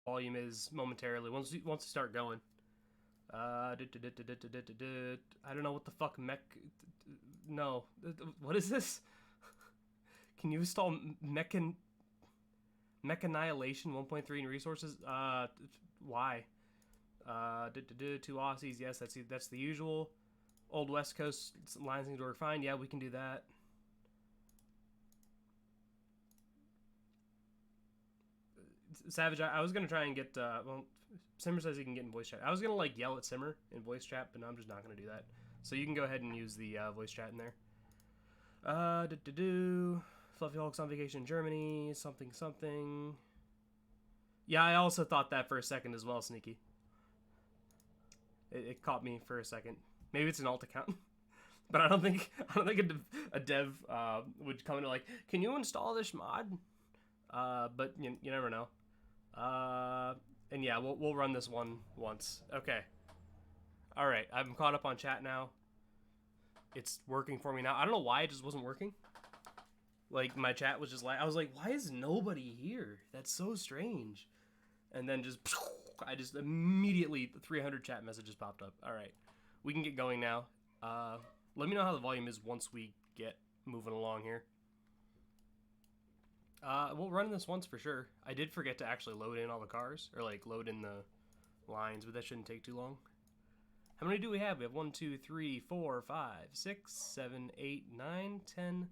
volume is momentarily once we start going. I don't know what the fuck mech. No, what is this? Can you install mech annihilation 1.3 in resources? Why? Two Aussies. Yes, that's the usual. Old West Coast lines need to work fine. Yeah, we can do that. Savage, I was gonna try and get. Well, Simmer says he can get in voice chat. I was gonna like yell at Simmer in voice chat, but no, I'm just not gonna do that. So you can go ahead and use the voice chat in there. Fluffy Hulk's on vacation in Germany. Something. Yeah, I also thought that for a second as well, Sneaky. It caught me for a second. Maybe it's an alt account, but I don't think a dev would come into like, can you install this mod? But you never know. And yeah, we'll run this one once. Okay. All right, I'm caught up on chat now. It's working for me now. I don't know why it just wasn't working. Like my chat was just like, I was like, why is nobody here? That's so strange. And then I just immediately 300 chat messages popped up. All right, we can get going now. Let me know how the volume is once we get moving along here. We'll run this once for sure. I did forget to actually load in all the cars, or like load in the lines, but that shouldn't take too long. How many do we have? We have 1, 2, 3, 4, 5, 6, 7, 8, 9, 10,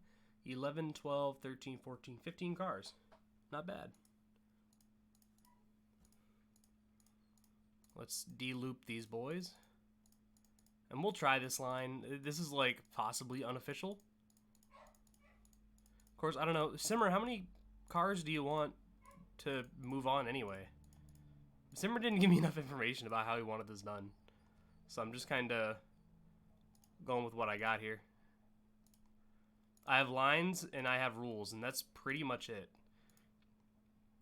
11, 12, 13, 14, 15 cars. Not bad. Let's de-loop these boys. And we'll try this line. This is like possibly unofficial. Of course, I don't know. Simmer, how many cars do you want to move on anyway? Simmer didn't give me enough information about how he wanted this done. So I'm just kind of going with what I got here. I have lines and I have rules, and that's pretty much it.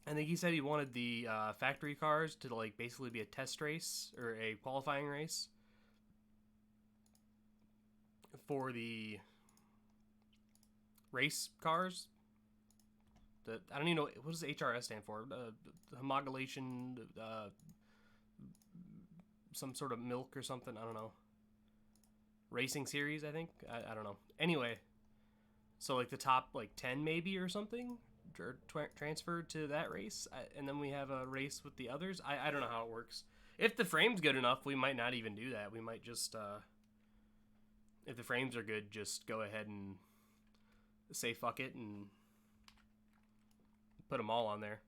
I think he said he wanted the factory cars to like basically be a test race or a qualifying race for the race cars. I don't even know, what does HRS stand for? Homologation, some sort of milk or something. I don't know. Racing series, I think. I don't know. Anyway, so like the top like 10 maybe or something transferred to that race, and then we have a race with the others. I don't know how it works. If the frame's good enough, we might not even do that. We might just if the frames are good, just go ahead and say fuck it and put them all on there.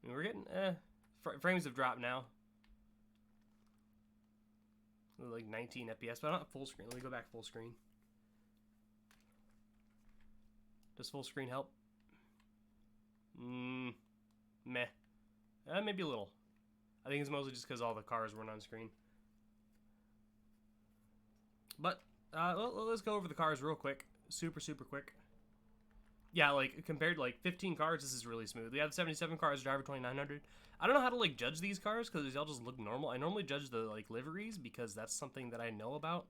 I mean, we're getting frames have dropped now, like 19 FPS, but not full screen. Let me go back full screen. Does full screen help? Meh. Maybe a little. I think it's mostly just because all the cars weren't on screen. But let's go over the cars real quick. Super quick. Yeah, like compared to like 15 cars, this is really smooth. We have 77 cars, driver 2900. I don't know how to like judge these cars because they all just look normal. I normally judge the like liveries because that's something that I know about.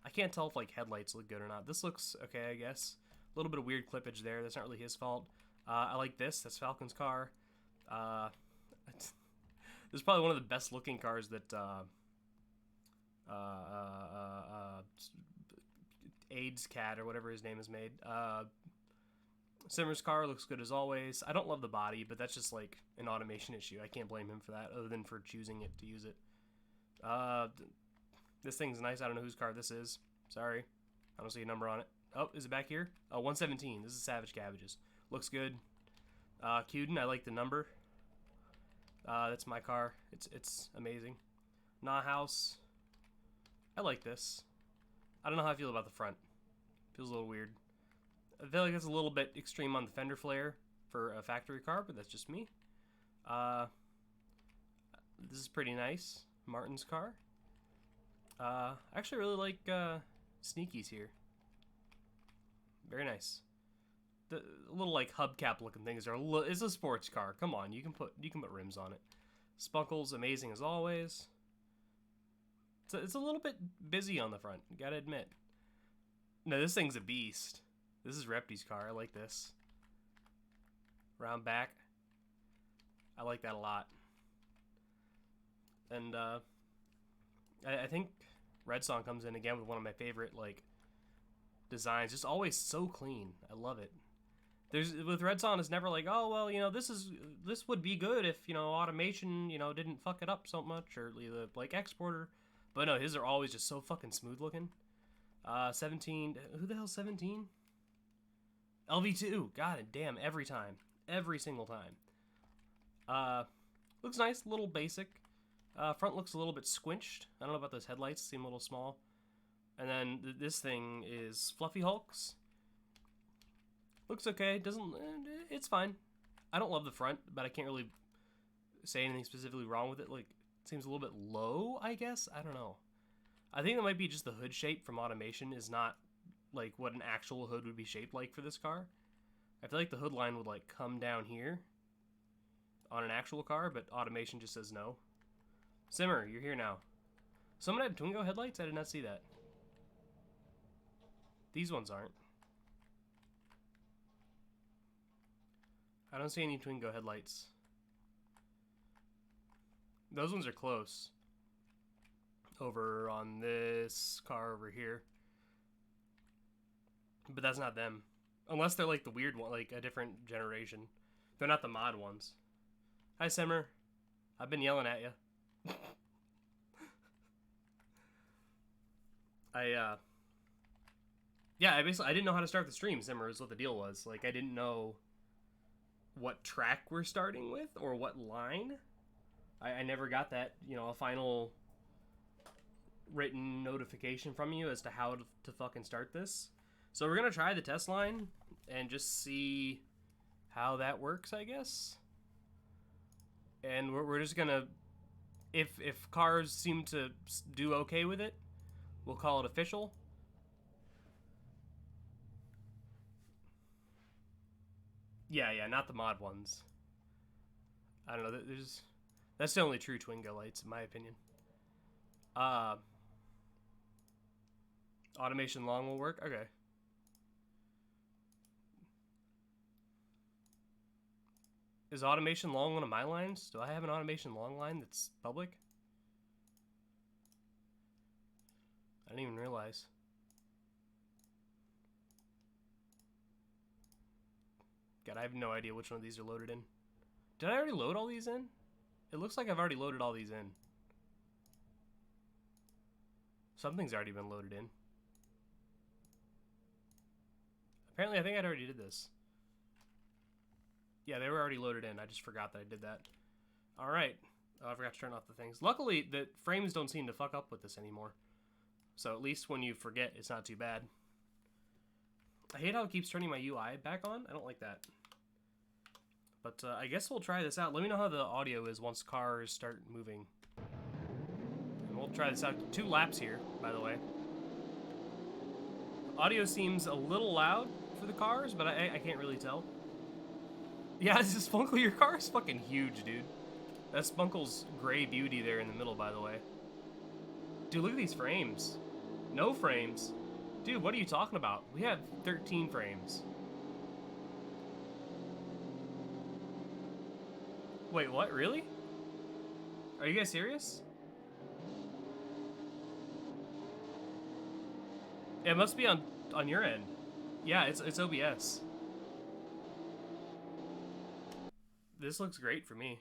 I can't tell if like headlights look good or not. This looks okay, I guess. A little bit of weird clippage there. That's not really his fault. I like this. That's Falcon's car. This is probably one of the best looking cars that AIDS Cat or whatever his name is made. Simmer's car looks good as always. I don't love the body, but that's just like an automation issue. I can't blame him for that, other than for choosing it to use it. This thing's nice. I don't know whose car this is. Sorry. I don't see a number on it. Oh, is it back here? Oh, 117. This is Savage Cabbages. Looks good. Cuden, I like the number. That's my car. It's amazing. Nah House. I like this. I don't know how I feel about the front. Feels a little weird. I feel like it's a little bit extreme on the fender flare for a factory car, but that's just me. This is pretty nice. Martin's car. I actually really like Sneaky's here. Very nice. The little like hubcap looking things are it's a sports car. Come on, you can put rims on it. Spunkle's amazing as always. It's a little bit busy on the front, gotta admit. No, this thing's a beast. This is Repty's car. I like this. Round back. I like that a lot. And I think Red Song comes in again with one of my favorite like designs. Just always so clean. I love it. There's with Red Song, it's never like, oh well, this would be good if automation didn't fuck it up so much, or the like exporter. But no, his are always just so fucking smooth looking. 17. Who the hell's 17? LV2. God damn, every time, every single time. Looks nice, a little basic. Front looks a little bit squinched. I don't know about those headlights, seem a little small. And then this thing is Fluffy Hulks. Looks okay. It's fine. I don't love the front, but I can't really say anything specifically wrong with it. Like, it seems a little bit low, I guess. I don't know. I think that might be just the hood shape from automation is not like what an actual hood would be shaped like for this car. I feel like the hood line would like come down here on an actual car, but automation just says no. Simmer, you're here now. Someone had Twingo headlights? I did not see that. These ones aren't. I don't see any Twingo headlights. Those ones are close. Over on this car over here. But that's not them. Unless they're like the weird one, like a different generation. They're not the mod ones. Hi, Simmer. I've been yelling at you. Yeah, I didn't know how to start the stream, Simmer, is what the deal was. Like, I didn't know what track we're starting with or what line. I never got that, a final written notification from you as to how to fucking start this. So we're gonna try the test line and just see how that works, I guess. And we're just gonna, if cars seem to do okay with it, we'll call it official. Yeah, not the mod ones. I don't know. That's the only true Twingo lights, in my opinion. Automation long will work? Okay. Is automation long one of my lines? Do I have an automation long line that's public? I didn't even realize. God, I have no idea which one of these are loaded in. Did I already load all these in? It looks like I've already loaded all these in. Something's already been loaded in. Apparently, I think I already did this. Yeah, they were already loaded in. I just forgot that I did that. Alright. Oh, I forgot to turn off the things. Luckily, the frames don't seem to fuck up with this anymore. So at least when you forget, it's not too bad. I hate how it keeps turning my UI back on. I don't like that. But I guess we'll try this out. Let me know how the audio is once cars start moving. And we'll try this out. 2 laps here, by the way. Audio seems a little loud for the cars, but I can't really tell. Yeah, this is Spunkle. Your car is fucking huge, dude. That's Spunkle's gray beauty there in the middle, by the way. Dude, look at these frames. No frames. Dude, what are you talking about? We have 13 frames. Wait, what? Really? Are you guys serious? It must be on your end. Yeah, it's OBS. This looks great for me.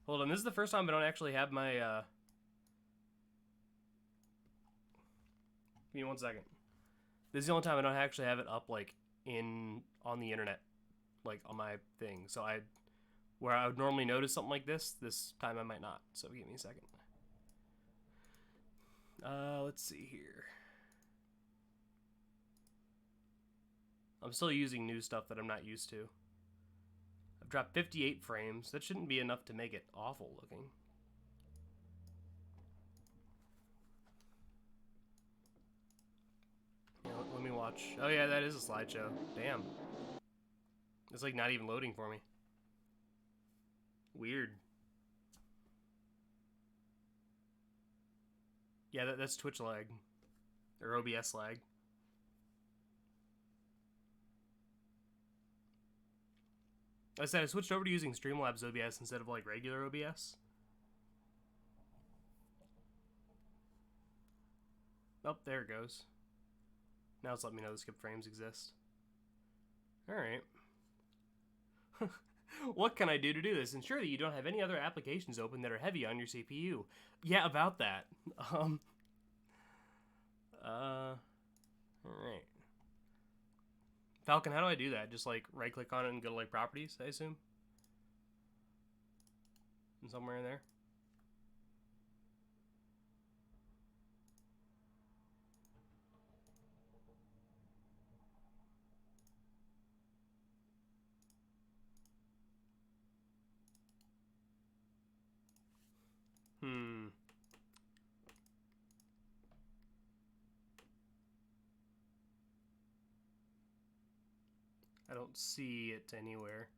Hold on, this is the first time I don't actually have my Give me 1 second. This is the only time I don't actually have it up like on the internet, like on my thing. So where I would normally notice something like this time I might not. So give me a second. Let's see here. I'm still using new stuff that I'm not used to. I've dropped 58 frames. That shouldn't be enough to make it awful looking. Yeah, let me watch. Oh yeah, that is a slideshow. Damn. It's like not even loading for me. Weird. Yeah, that's Twitch lag. Or OBS lag. I said I switched over to using Streamlabs OBS instead of like regular OBS. Oh, there it goes. Now it's letting me know the skip frames exist. Alright. What can I do to do this? Ensure that you don't have any other applications open that are heavy on your CPU. Yeah, about that. Alright. Falcon, how do I do that? Just like right click on it and go to like properties, I assume? And somewhere in there? I don't see it anywhere.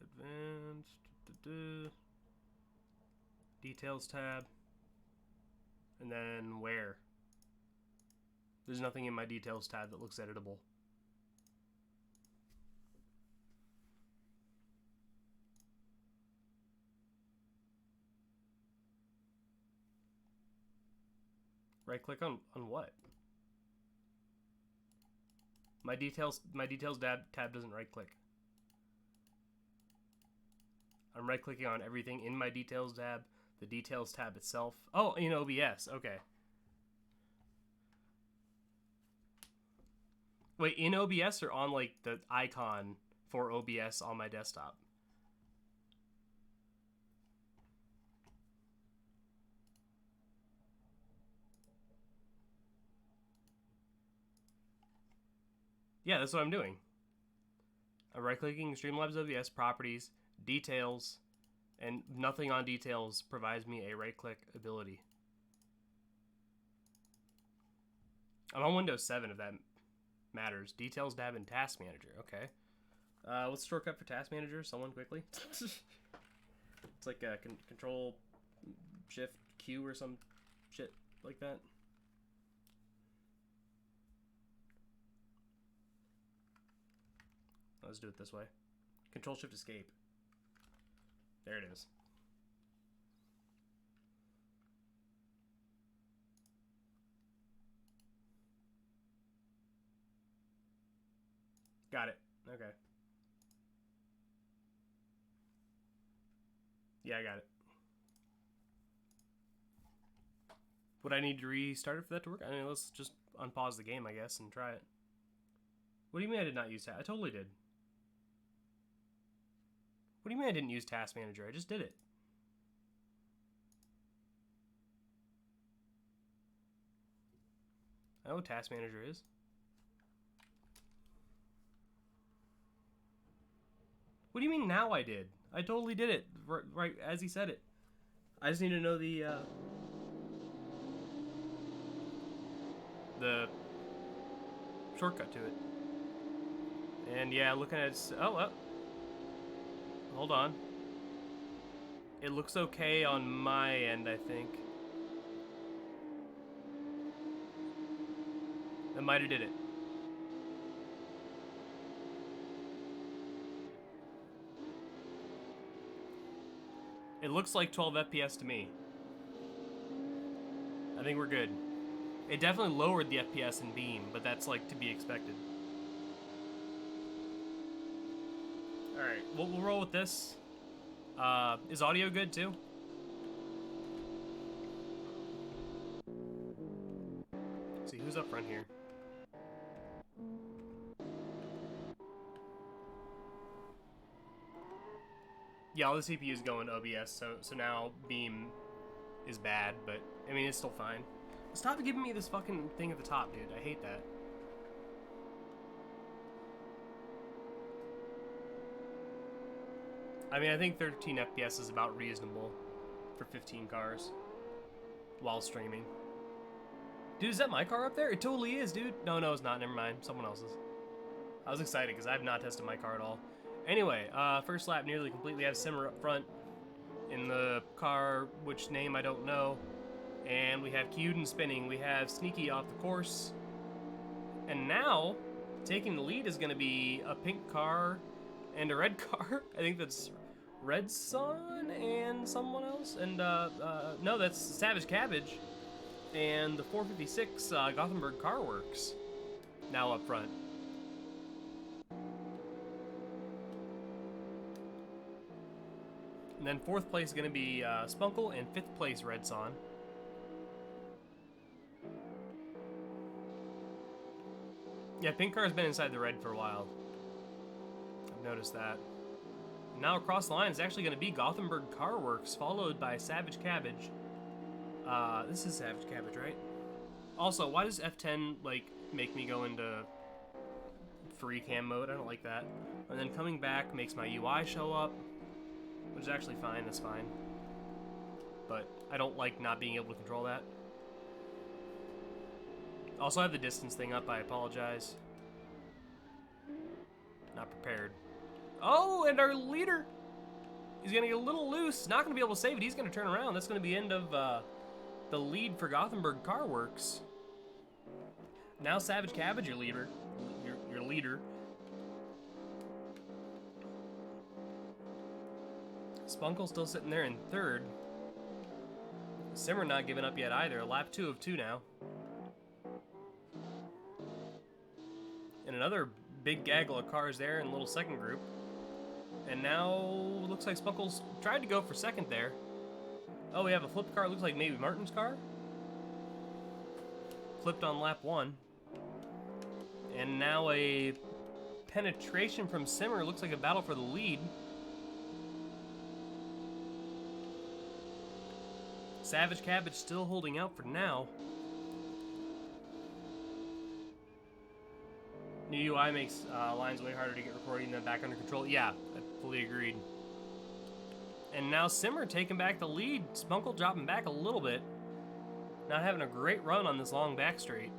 Advanced. Details tab. And then where? There's nothing in my details tab that looks editable. Right click on what? My details tab doesn't right click. I'm right clicking on everything in my details tab, the details tab itself. Oh, in OBS. Okay. Wait, in OBS or on like the icon for OBS on my desktop? Yeah, that's what I'm doing. I'm right-clicking Streamlabs OBS properties, details, and nothing on details provides me a right-click ability. I'm on Windows 7 if that matters. Details tab and Task Manager. Okay. What's the shortcut for Task Manager? Someone quickly. It's like a Control Shift Q or some shit like that. Let's do it this way. Control Shift Escape. There it is. Got it. Okay. Yeah, I got it. Would I need to restart it for that to work? I mean, let's just unpause the game, I guess, and try it. What do you mean I did not use that? I totally did. What do you mean I didn't use Task Manager? I just did it. I know what Task Manager is. What do you mean now I did? I totally did it, right as he said it. I just need to know the shortcut to it. And yeah, looking at it, hold on. It looks okay on my end, I think. That might have did it. It looks like 12 FPS to me. I think we're good. It definitely lowered the FPS in Beam, but that's like to be expected. Alright, we'll roll with this. Is audio good too? Let's see, who's up front here? Yeah, all the CPU's going to OBS, so now Beam is bad, but I mean, it's still fine. Stop giving me this fucking thing at the top, dude. I hate that. I mean, I think 13 FPS is about reasonable for 15 cars while streaming. Dude, is that my car up there? It totally is, dude. No, it's not. Never mind. Someone else's. I was excited because I have not tested my car at all. Anyway, first lap nearly complete. We have Simmer up front in the car, which name I don't know. And we have Kyuden spinning. We have Sneaky off the course. And now, taking the lead is going to be a pink car and a red car. I think that's Red Sun and someone else, and no, that's Savage Cabbage, and the 456 Gothenburg Car Works now up front. And then 4th place is going to be Spunkle, and 5th place Red Sun. Yeah, pink car has been inside the red for a while. I've noticed that. Now across the line is actually going to be Gothenburg Car Works, followed by Savage Cabbage. This is Savage Cabbage, right? Also, why does F10 like make me go into free cam mode? I don't like that. And then coming back makes my UI show up, which is actually fine. That's fine. But I don't like not being able to control that. Also, I have the distance thing up. I apologize. Not prepared. Oh, and our leader, he's going to get a little loose. Not going to be able to save it. He's going to turn around. That's going to be the end of the lead for Gothenburg Car Works. Now Savage Cabbage, your leader. Your leader. Spunkle's still sitting there in 3rd. Simmer not giving up yet either. Lap 2 of 2 now. And another big gaggle of cars there in a little second group. And now looks like Spunkle's tried to go for 2nd there. Oh, we have a flipped car. Looks like maybe Martin's car. Flipped on lap 1. And now a penetration from Simmer. Looks like a battle for the lead. Savage Cabbage still holding out for now. New UI makes lines way harder to get recording than back under control. Yeah, I fully agreed. And now Simmer taking back the lead. Spunkle dropping back a little bit. Not having a great run on this long back straight.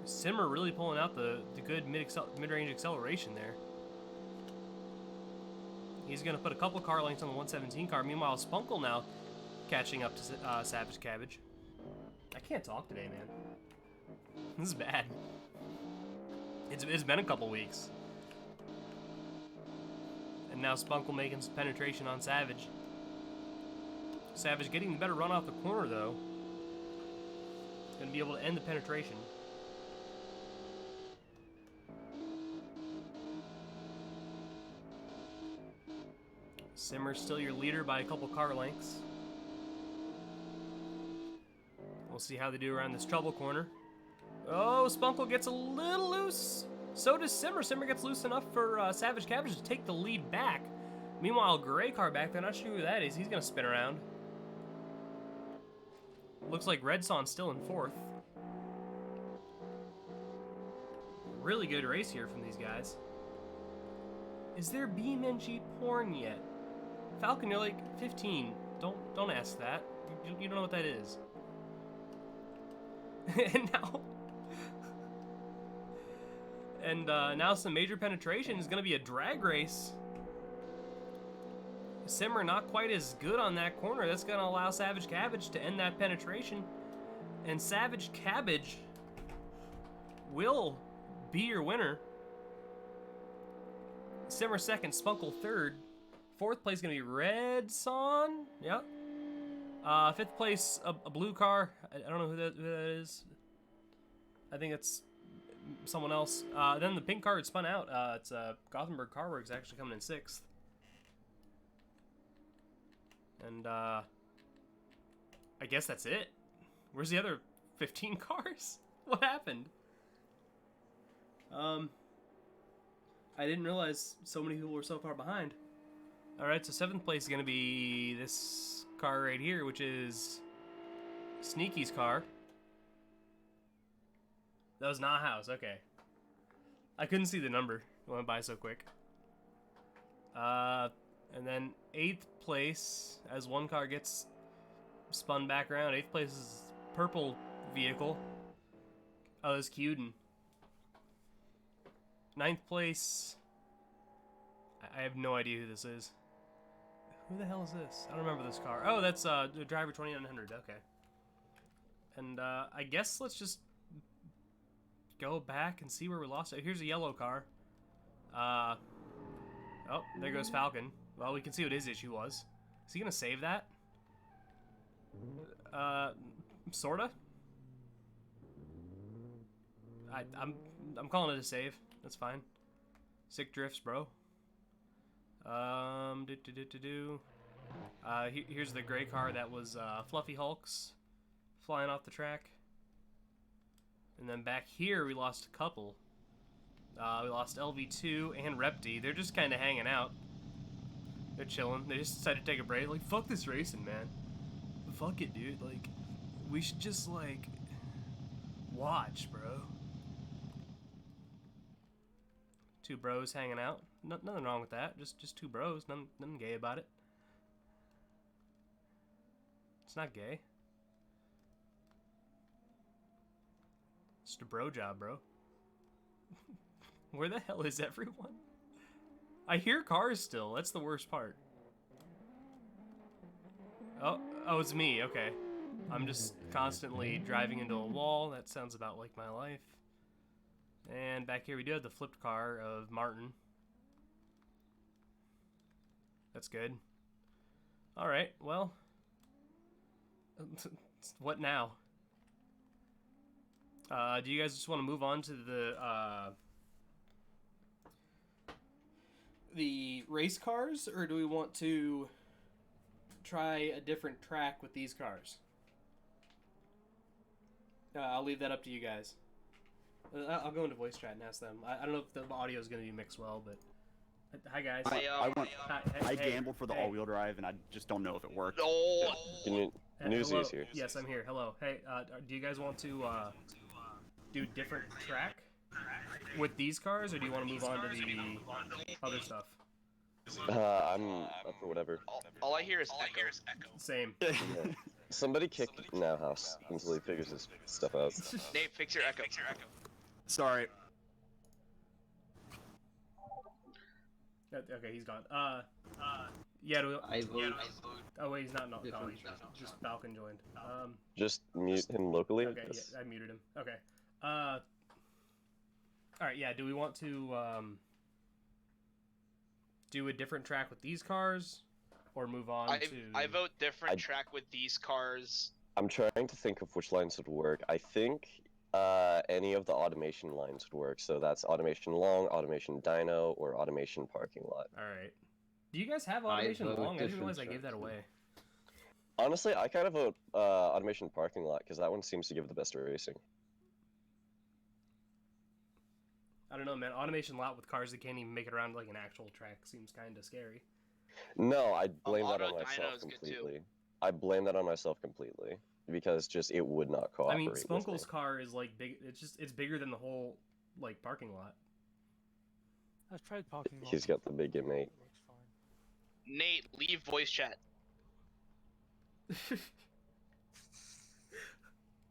Simmer really pulling out the good mid-range acceleration there. He's going to put a couple car lengths on the 117 car. Meanwhile, Spunkle now catching up to Savage Cabbage. I can't talk today, man. This is bad. It's been a couple weeks. And now Spunkle making some penetration on Savage. Savage getting the better run off the corner, though. Gonna be able to end the penetration. Simmer's still your leader by a couple car lengths. We'll see how they do around this trouble corner. Oh, Spunkle gets a little loose. So does Simmer. Simmer gets loose enough for Savage Cabbage to take the lead back. Meanwhile, gray car back there, not sure who that is. He's going to spin around. Looks like Red Son's still in 4th. Really good race here from these guys. Is there BeamNG porn yet? Falcon, you're like 15. Don't ask that. You don't know what that is. And now some major penetration is going to be a drag race. Simmer not quite as good on that corner. That's going to allow Savage Cabbage to end that penetration. And Savage Cabbage will be your winner. Simmer 2nd, Spunkle 3rd. 4th place is going to be Red Son. Yep. 5th place, a blue car. I don't know who that is. I think it's someone else. Then the pink car had spun out. It's Gothenburg Car Works actually coming in 6th. And I guess that's it. Where's the other 15 cars? What happened? I didn't realize so many people were so far behind. Alright, so 7th place is going to be this car right here, which is Sneaky's car. That was not House, okay. I couldn't see the number. It went by so quick. And then 8th place, as one car gets spun back around. 8th place is purple vehicle. Oh, it's Cuden. 9th place, I have no idea who this is. Who the hell is this? I don't remember this car. Oh, that's driver 2900. Okay. And I guess let's just go back and see where we lost it. Here's a yellow car. Oh, there goes Falcon. Well, we can see what his issue was. Is he gonna save that? Sorta. I'm calling it a save. That's fine. Sick drifts, bro. Here's the gray car that was Fluffy Hulk's flying off the track. And then back here we lost a couple. We lost LV2 and Repti. They're just kind of hanging out. They're chilling. They just decided to take a break. Like, fuck this racing, man. Fuck it, dude. Like, we should just, like, watch, bro. Two bros hanging out. Nothing wrong with that. Just two bros. Nothing gay about it. It's not gay. It's just a bro job, bro. Where the hell is everyone? I hear cars still. That's the worst part. Oh, it's me. Okay. I'm just constantly driving into a wall. That sounds about like my life. And back here we do have the flipped car of Martin. That's good. Alright, well. What now? Do you guys just want to move on to the race cars, or do we want to try a different track with these cars? I'll leave that up to you guys. I'll go into voice chat and ask them. I don't know if the audio is going to be mixed well, but hi guys. I gambled for the all-wheel drive, and I just don't know if it worked. Oh, Newsy's here. Yes, I'm here. Hello. Hey, do you guys want to do different track with these cars, or do you want to move on to the other stuff? I'm up for whatever. all I hear is echo. Same. Yeah. Somebody kick Now House until he figures his stuff out. Nate, fix your echo. Sorry. Okay, he's gone. Yeah, do we... I vote. Oh wait, he's not gone. Just Falcon joined. Just mute him locally. Okay, yeah, I muted him. Okay. All right, yeah. Do we want to do a different track with these cars, or move on to? I vote different track with these cars. I'm trying to think of which lines would work. I think any of the automation lines would work. So that's automation long, automation dyno, or automation parking lot. All right. Do you guys have automation long? I didn't realize I gave that away. Honestly, I kind of vote automation parking lot because that one seems to give the best racing. I don't know, man. Automation lot with cars that can't even make it around like an actual track seems kind of scary. No, I blame that on myself completely. I blame that on myself completely because just it would not cooperate. I mean, Spunkle's car is like big. It's bigger than the whole like parking lot. I've tried parking lot. He's got the big mate. Nate, leave voice chat.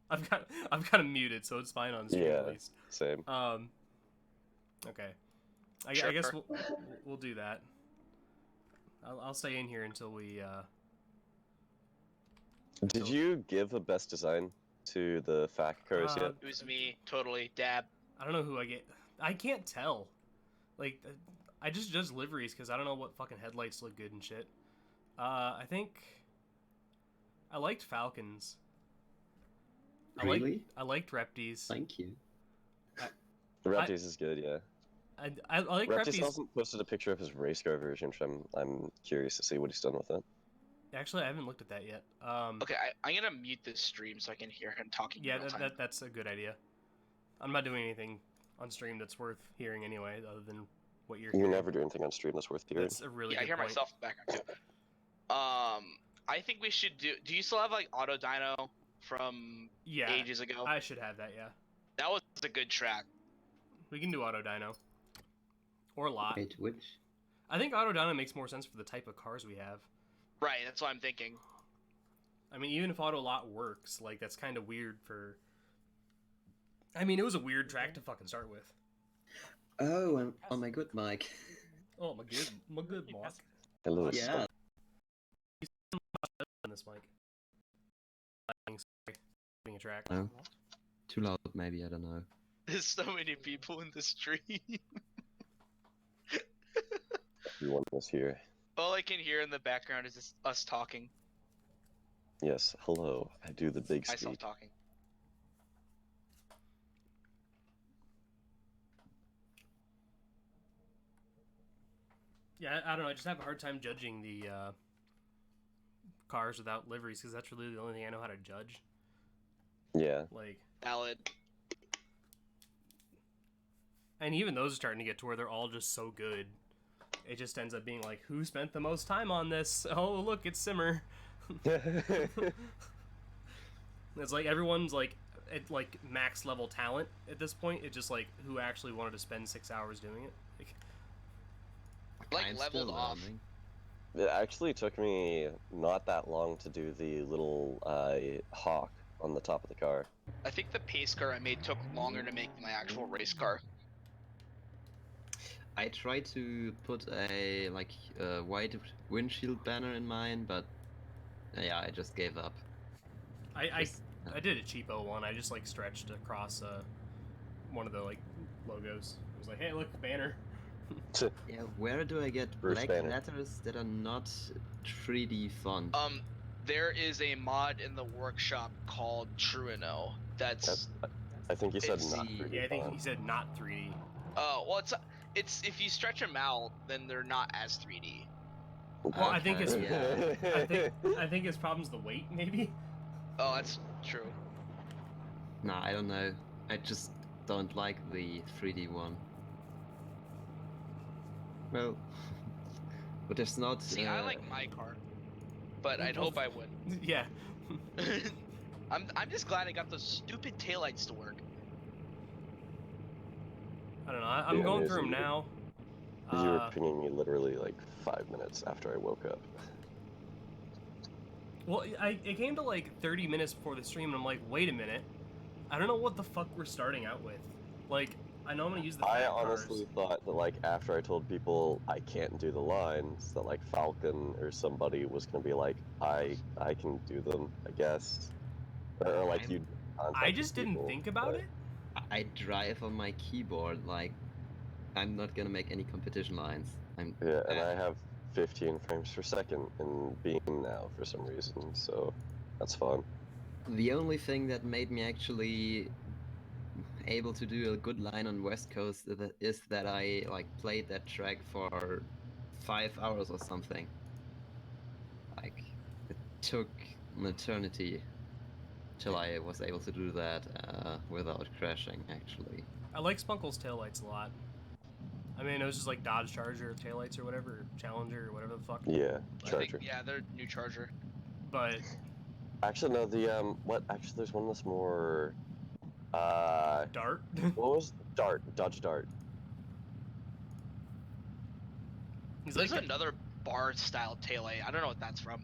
I've got him muted, so it's fine on stream at least. Same. Okay. I guess we'll do that. I'll stay in here until we. Did you give the best design to the FAC cars yet? It was me, totally. Dab. I don't know who I get. I can't tell. Like, I just judge liveries because I don't know what fucking headlights look good and shit. I think I liked Falcons. Really? I liked Reptis. Thank you. The Reptis is good, yeah. I like Reptis Reptis. hasn't posted a picture of his race car version, which I'm curious to see what he's done with it. Actually, I haven't looked at that yet. Okay, I'm gonna mute this stream so I can hear him talking. Yeah, that's a good idea. I'm not doing anything on stream that's worth hearing anyway, other than what you're. You never do anything on stream that's worth hearing. That's a really. Yeah, I hear point. myself in the background too. I think we should do. Do you still have like Auto Dyno from ages ago? I should have that. Yeah. That was a good track. We can do Auto Dyno. Or lot. Wait, which? I think Auto Dyno makes more sense for the type of cars we have. Right, that's what I'm thinking. I mean, even if Auto Lot works, like, that's kind of weird for... I mean, it was a weird track to fucking start with. Oh, my good mic. Oh, my good mic. Hello. Yeah. On this mic. Being a track. Oh. Too loud, maybe, I don't know. There's so many people in the stream. everyone is here. All I can hear in the background is just us talking. Yes, hello. I do the big Myself speak. talking. Yeah, I don't know. I just have a hard time judging the cars without liveries because that's really the only thing I know how to judge. Yeah. Like, Valid. and even those are starting to get to where they're all just so good. It just ends up being like, who spent the most time on this? Oh, look, it's Simmer. It's like everyone's like at like max level talent at this point. It's just like who actually wanted to spend 6 hours doing it. Like I'm leveled still off. learning. It actually took me not that long to do the little hawk on the top of the car. I think the pace car I made took longer to make than my actual race car. I tried to put a white windshield banner in mine, but yeah, I just gave up. I Just- I did a cheapo one. I just like stretched across one of the like logos. It was like, hey, look, banner. Yeah, where do I get Bruce black Banner. letters that are not 3D font? There is a mod in the workshop called Truino. That's I think you said It's- not See, 3D Yeah, I think font. he said not 3D. well, it's if you stretch them out, then they're not as 3D. Well, I think Okay, it's yeah. I think his problem's the weight, maybe. Oh, that's true. Nah, I don't know. I just don't like the 3D one. Well, but there's not. See, I like my car, but I'd Well, hope I would. Yeah. I'm just glad I got those stupid taillights to work. I don't know. I'm Yeah, going amazing. through them now. Because you were pinging me literally like 5 minutes after I woke up. Well, it came to like 30 minutes before the stream, and I'm like, wait a minute. I don't know what the fuck we're starting out with. Like, I know I'm gonna use the I fat honestly cars. thought that like after I told people I can't do the lines, that like Falcon or somebody was gonna be like, I can do them, I guess. Or like I'm- you. I just didn't think about it. I drive on my keyboard like I'm not gonna make any competition lines. Yeah, and I have 15 frames per second in Beam now for some reason, so that's fun. The only thing that made me actually able to do a good line on West Coast is that I like played that track for 5 hours or something. Like it took an eternity till I was able to do that without crashing. Actually, I like Spunkle's taillights a lot. I mean, it was just like Dodge Charger taillights or whatever, or Challenger or whatever the fuck. Yeah, I Charger. think, yeah, they're new Charger. But Actually, no, the what? Actually, there's one that's more. Dart. What was Dart? Dodge Dart. He's There's like, another bar style taillight. I don't know what that's from.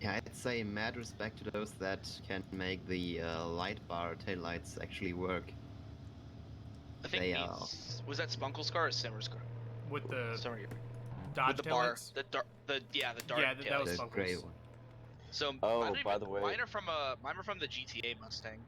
yeah, I'd say mad respect to those that can make the light bar taillights actually work. I think They was that Spunkle's car or Simmer's car? with the Sorry, Dodge with the bar, taillights. the dart, the dart Yeah, that taillights. was The Spunkle's. gray one. So Oh, I don't by even- the way- mine are from the GTA Mustang.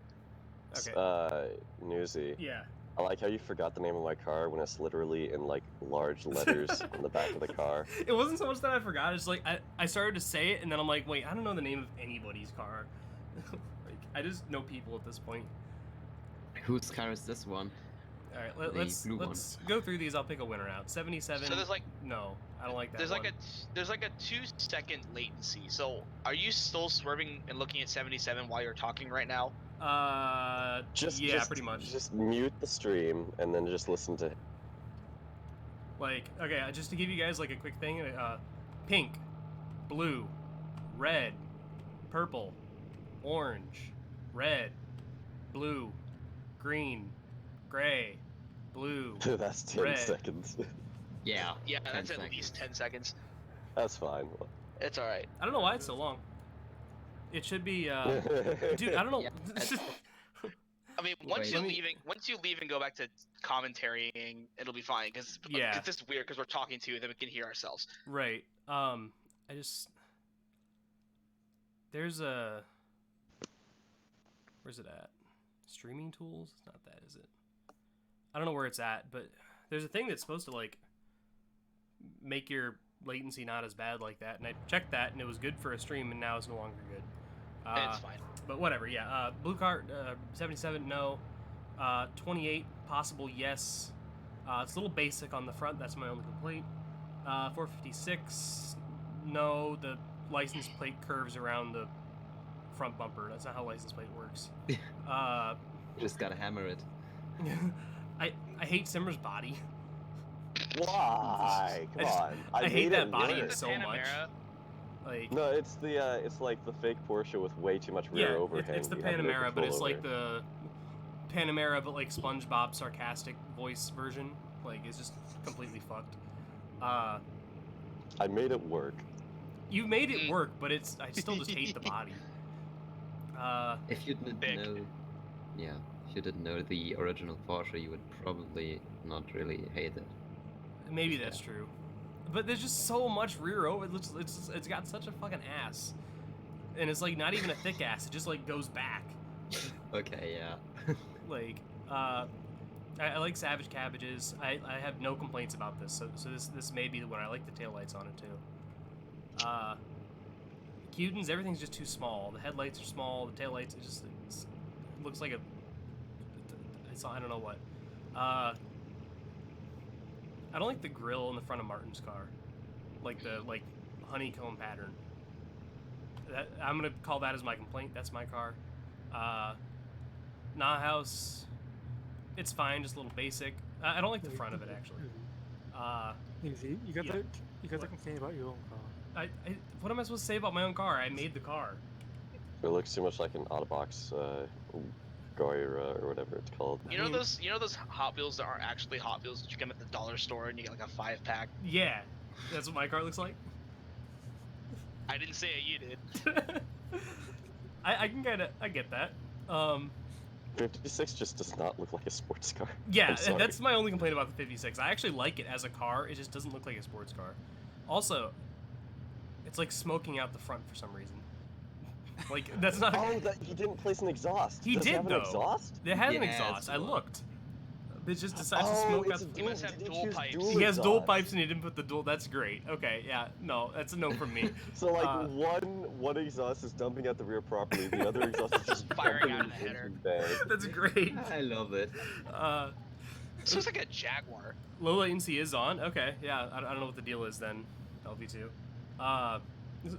Okay. Newsy. Yeah. I like how you forgot the name of my car when it's literally in like large letters on the back of the car. It wasn't so much that I forgot. It's like I started to say it, and then I'm like, wait, I don't know the name of anybody's car. Like, I just know people at this point. Whose car is this one? All right, The let's blue one. go through these. I'll pick a winner out. 77. So there's like No, I don't like that there's one. like a 2-second latency. So are you still swerving and looking at 77 while you're talking right now? Yeah, pretty much. Just mute the stream and then just listen to. Like, okay, just to give you guys like a quick thing, pink, blue, red, purple, orange, red, blue, green, gray, blue. That's 10 Red. seconds. Yeah. Yeah, 10 that's at seconds. least 10 seconds. That's fine. It's all right. I don't know why it's so long. It should be, dude, I don't know. Yeah, I mean, once Wait. you leave and go back to commentarying, it'll be fine. Because Yeah. this is weird because we're talking to you, then we can hear ourselves. Right. There's a. Where's it at? Streaming tools? It's not that, is it? I don't know where it's at, but there's a thing that's supposed to like make your latency latencycy 'not as bad like that, and I checked that, and it was good for a stream, and now it's no longer good. It's fine. But whatever, yeah. Blue cart, 77, no. 28, possible, yes. It's a little basic on the front, that's my only complaint. 456, no. The license plate curves around the front bumper. That's not how license plate works. You just gotta hammer it. I hate Simmer's body. Why? Come on. I hate made that it body work. so much. Like, No, it's the it's like the fake Porsche with way too much rear yeah, overhang. it's the you have no Panamera, but control it's like over. the Panamera, but like SpongeBob sarcastic voice version. Like, it's just completely fucked. I made it work. You made it work, but I still just hate the body. If you didn't Big. know, yeah, if you didn't know the original Porsche, you would probably not really hate it. Maybe that's true, but there's just so much rear over. It's got such a fucking ass, and it's like not even a thick ass. It just like goes back. Okay, yeah. Like, I like Savage Cabbages. I have no complaints about this. So this may be the one. I like the taillights on it too. Cutens, everything's just too small. The headlights are small. The taillights, it looks like I don't know what. I don't like the grill in the front of Martin's car, like the honeycomb pattern. I'm gonna call that as my complaint. That's my car. Nah House, it's fine, just a little basic. I don't like the front of it actually. Easy. You got yeah. You got to complain about your own car. What am I supposed to say about my own car? I made the car. It looks too much like an Autobox Goira or whatever it's called. You know those Hot Wheels that aren't actually Hot Wheels that you get at the dollar store and you get like a 5-pack? Yeah, that's what my car looks like. I didn't say it, you did. I get that. 56 just does not look like a sports car. Yeah, I'm sorry. that's my only complaint about the 56. I actually like it as a car. It just doesn't look like a sports car. Also, it's like smoking out the front for some reason. Like, that's not. Oh, he didn't place an exhaust. He Does did, have an though. exhaust? It has an Yeah, exhaust. it's I dual. looked. It just decides to Oh, smoke out. it's a He must have he didn't dual choose pipes. He has dual exhaust. pipes and he didn't put the dual. That's great. Okay, yeah, no, that's a no from me. So like one exhaust is dumping out the rear properly, the other exhaust is just Firing dumping out of the into header. bay. That's great. I love it. This looks like a Jaguar. Low latency is on. Okay, yeah, I don't know what the deal is then. LV2.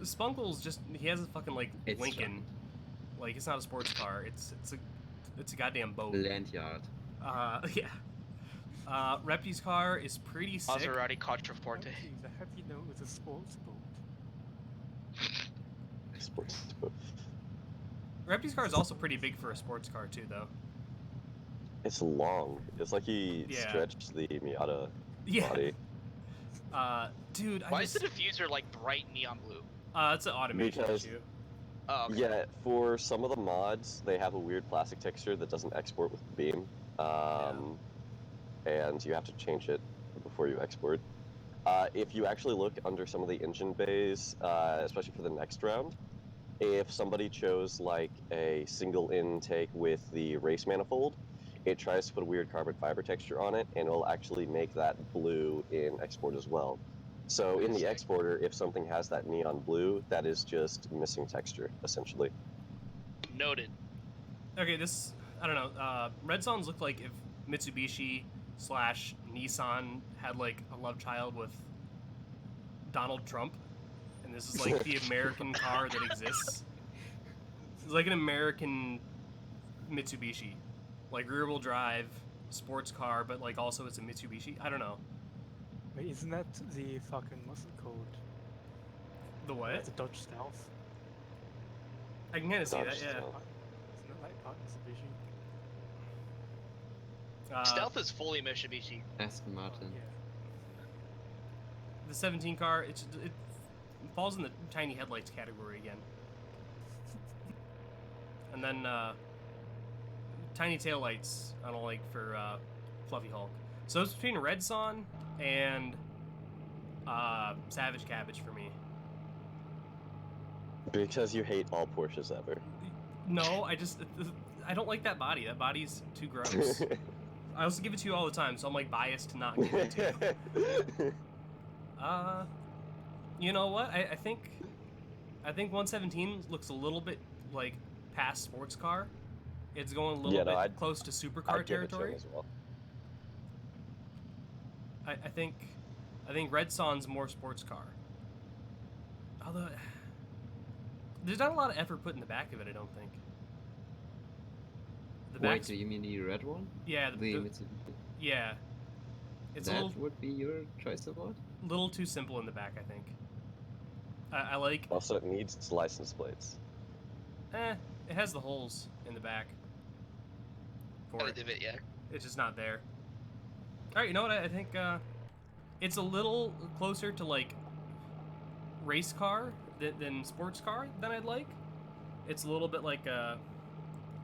Spunkle's just he has a fucking like It's Lincoln. Like it's not a sports car. It's a goddamn boat. Lanyard. Yeah. Repti's car is pretty sick. Maserati Quattroforte. The heavy note was a sports boat. Sports boat. Repti's car is also pretty big for a sports car too, though. It's long. It's like he Yeah. stretched the Miata Yeah. body. Dude, Why is the diffuser like bright neon blue? It's an automation Because- issue. Oh, okay. Yeah, for some of the mods, they have a weird plastic texture that doesn't export with the beam. And you have to change it before you export. If you actually look under some of the engine bays, especially for the next round, if somebody chose like a single intake with the race manifold, it tries to put a weird carbon fiber texture on it, and it'll actually make that blue in export as well. So in the exporter, if something has that neon blue, that is just missing texture, essentially. Noted. Okay, this I don't know. Red Songs look like if Mitsubishi / Nissan had like a love child with Donald Trump, and this is like the American car that exists. It's like an American Mitsubishi, like rear-wheel drive sports car, but like also it's a Mitsubishi. I don't know. Wait, isn't that the fucking what's it called? The what? The Dodge Stealth. I can kind of see that. Dodge Yeah. Stealth. Isn't it like part Mitsubishi? Stealth is fully Mitsubishi. Aston Martin. Yeah. The 17 car, it falls in the tiny headlights category again. And then tiny taillights I don't like for Fluffy Hulk. So it's between Red Son and Savage Cabbage for me. Because you hate all Porsches ever. No, I don't like that body. That body's too gross. I also give it to you all the time, so I'm like biased to not give it to you. You know what? I think 117 looks a little bit like past sports car. It's going a little bit close to supercar territory. As well. I think Red Son's more sports car. Although there's not a lot of effort put in the back of it, I don't think. The Wait, back's- do you mean the red one? yeah, The the, Mitsubishi. yeah. It's a That little would be your choice of what? too simple in the back, I think. I like. Also, it needs its license plates. It has the holes in the back. For Got a it. divot, yeah. It's just not there. All right, you know what? I think it's a little closer to like race car than sports car than I'd like. It's a little bit like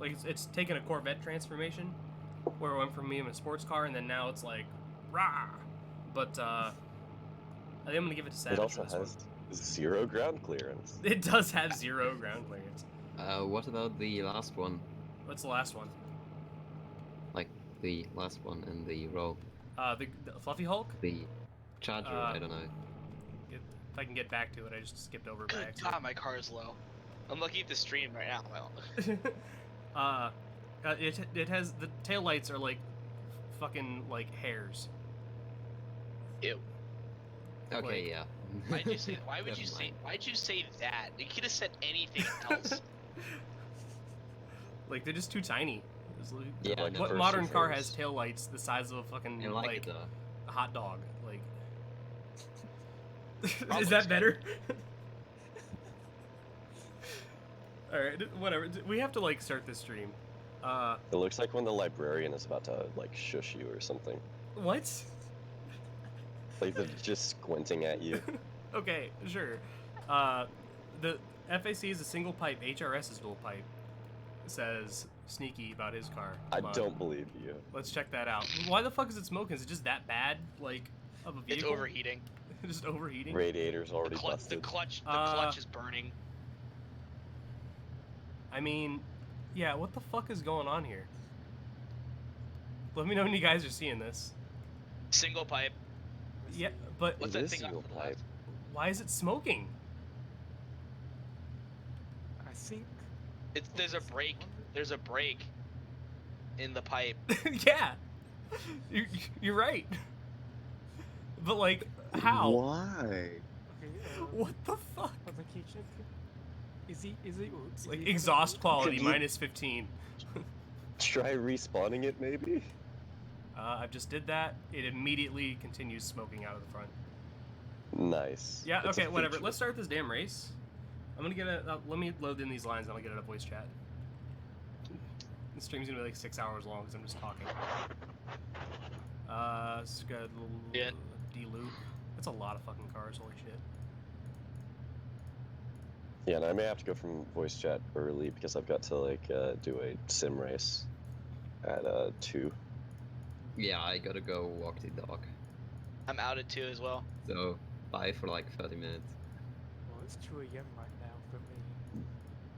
it's taken a Corvette transformation, where it went from being a sports car and then now it's like rah. But I think I'm gonna give it to Savage. It also for this has one. 0 ground clearance. It does have 0 ground clearance. What about the last one? What's the last one? Like the last one in the row? The Fluffy Hulk. The Charger, I don't know. If I can get back to it, I just skipped over it by Good accident. God, my car is low. I'm looking at the stream right now. Well, It has the taillights are like fucking like hairs. ew. Okay, Like- yeah. Why'd you say? Why would Never you say? mind. Why'd you say that? You could have said anything else. Like they're just too tiny. It's like- Yeah, Like no. what first modern and car first. has taillights the size of a fucking I like it though. hot dog? Like, Probably is that so. better? All right, whatever. We have to like start this stream. It looks like when the librarian is about to like shush you or something. What? Like they're just squinting at you. Okay, sure. The FAC is a single pipe. HRS is dual pipe. Says Sneaky about his car. I Hold on. don't believe you. Let's check that out. Why the fuck is it smoking? Is it just that bad, like, of a vehicle? It's overheating. Just overheating? Radiator's The, already the busted. clutch. The Uh, clutch is burning. I mean, yeah, what the fuck is going on here? Let me know when you guys are seeing this. Single pipe. Yeah, but What's It that is thing off single to the pipe. left? why is it smoking? I think. There's a break. There's a break in the pipe. Yeah, you're right. But like, how? Why? Okay. What the fuck? On the kitchen. Is he? Is he? Is Like he exhaust quality Could you- minus 15. Try respawning it, maybe? I just did that. It immediately continues smoking out of the front. Nice. Yeah, It's a okay, whatever. feature. Let's start this damn race. I'm gonna get a. Let me load in these lines and I'll get it a voice chat. The stream's gonna be like 6 hours long because I'm just talking. Schedule. Yeah. D-loop. That's a lot of fucking cars, holy shit. Yeah, and I may have to go from voice chat early because I've got to like do a sim race at 2. Yeah, I gotta go walk the dog. I'm out at 2 as well. So, bye for like 30 minutes. Well, it's 2 a.m. right now for me.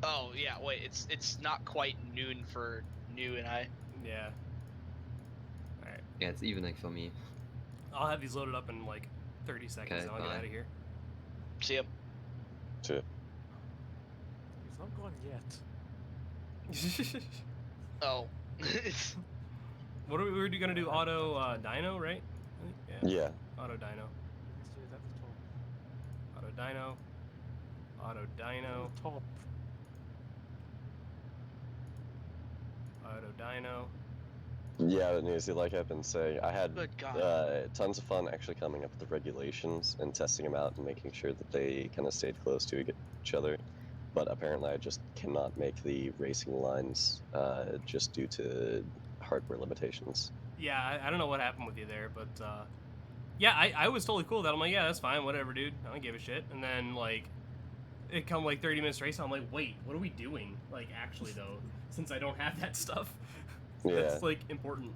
Oh yeah, wait. It's not quite noon for New and I. Yeah. Alright. Yeah, it's evening for me. I'll have these loaded up in like 30 seconds Okay, and I'll get bye. out of here. See ya. 2. He's not gone yet. Oh. What are we gonna do? Auto dyno, right? I think, Yeah. Auto dyno. Let's do it at the top. Auto dyno. Auto dyno. The top. Auto dyno. Yeah, but Newsy, like I've been saying, I had Good God. tons of fun actually coming up with the regulations and testing them out and making sure that they kind of stayed close to each other. But apparently I just cannot make the racing lines just due to hardware limitations. Yeah, I don't know what happened with you there, but yeah, I was totally cool with that. I'm like, yeah, that's fine, whatever, dude. I don't give a shit. And then like, it come like 30 minutes race, I'm like, wait, what are we doing? Like, actually though, since I don't have that stuff, Yeah. that's like important.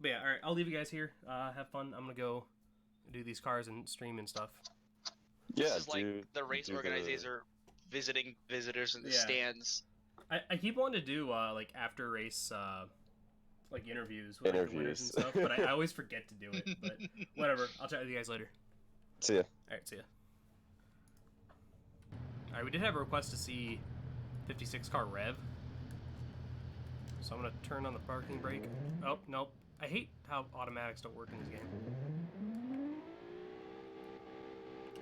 But yeah, all right, I'll leave you guys here. Have fun. I'm gonna go do these cars and stream and stuff. Yeah, This is like the race do organizers are visiting visitors in the Yeah. stands. I keep wanting to do like after race like interviews with like, the winners and stuff, but I always forget to do it. But whatever, I'll chat with you guys later. See ya. All right, see ya. All right, we did have a request to see 56 car rev, so I'm gonna turn on the parking brake. Oh nope, I hate how automatics don't work in this game.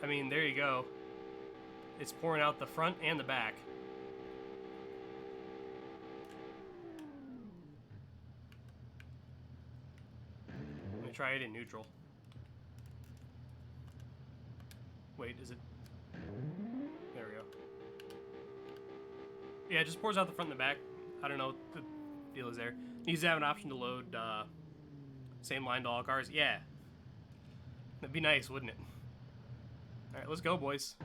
I mean, there you go. It's pouring out the front and the back. Let me try it in neutral. Wait, is it? There we go. Yeah, it just pours out the front and the back. I don't know what the deal is there. Needs to have an option to load same line to all cars. Yeah. That'd be nice, wouldn't it? Alright, let's go, boys.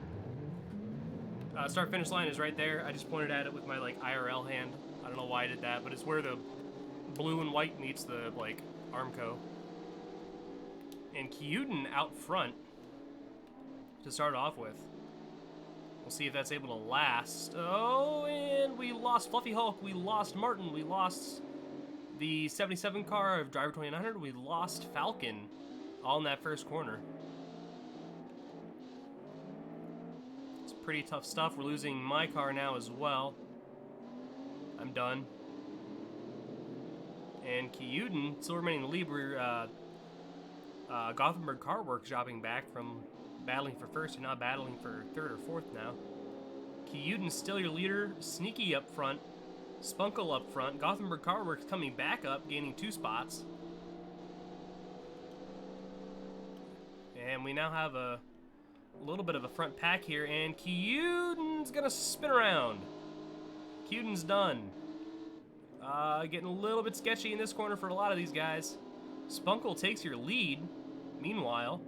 Start finish line is right there. I just pointed at it with my like IRL hand. I don't know why I did that, but it's where the blue and white meets the like Armco. And Kyuden out front to start off with. We'll see if that's able to last. Oh, and we lost Fluffy Hulk. We lost Martin. We lost the 77 car of Driver 2900. We lost Falcon all in that first corner. It's pretty tough stuff. We're losing my car now as well. I'm done. And Kyuden still remaining in the lead. We're Gothenburg Car Works dropping back from battling for first and now battling for third or fourth now. Kyuden's still your leader. Sneaky up front. Spunkle up front. Gothenburg Car Works coming back up, gaining 2 spots. And we now have a little bit of a front pack here, and Kyuden's gonna spin around. Kyuden's done. Getting a little bit sketchy in this corner for a lot of these guys. Spunkle takes your lead. Meanwhile,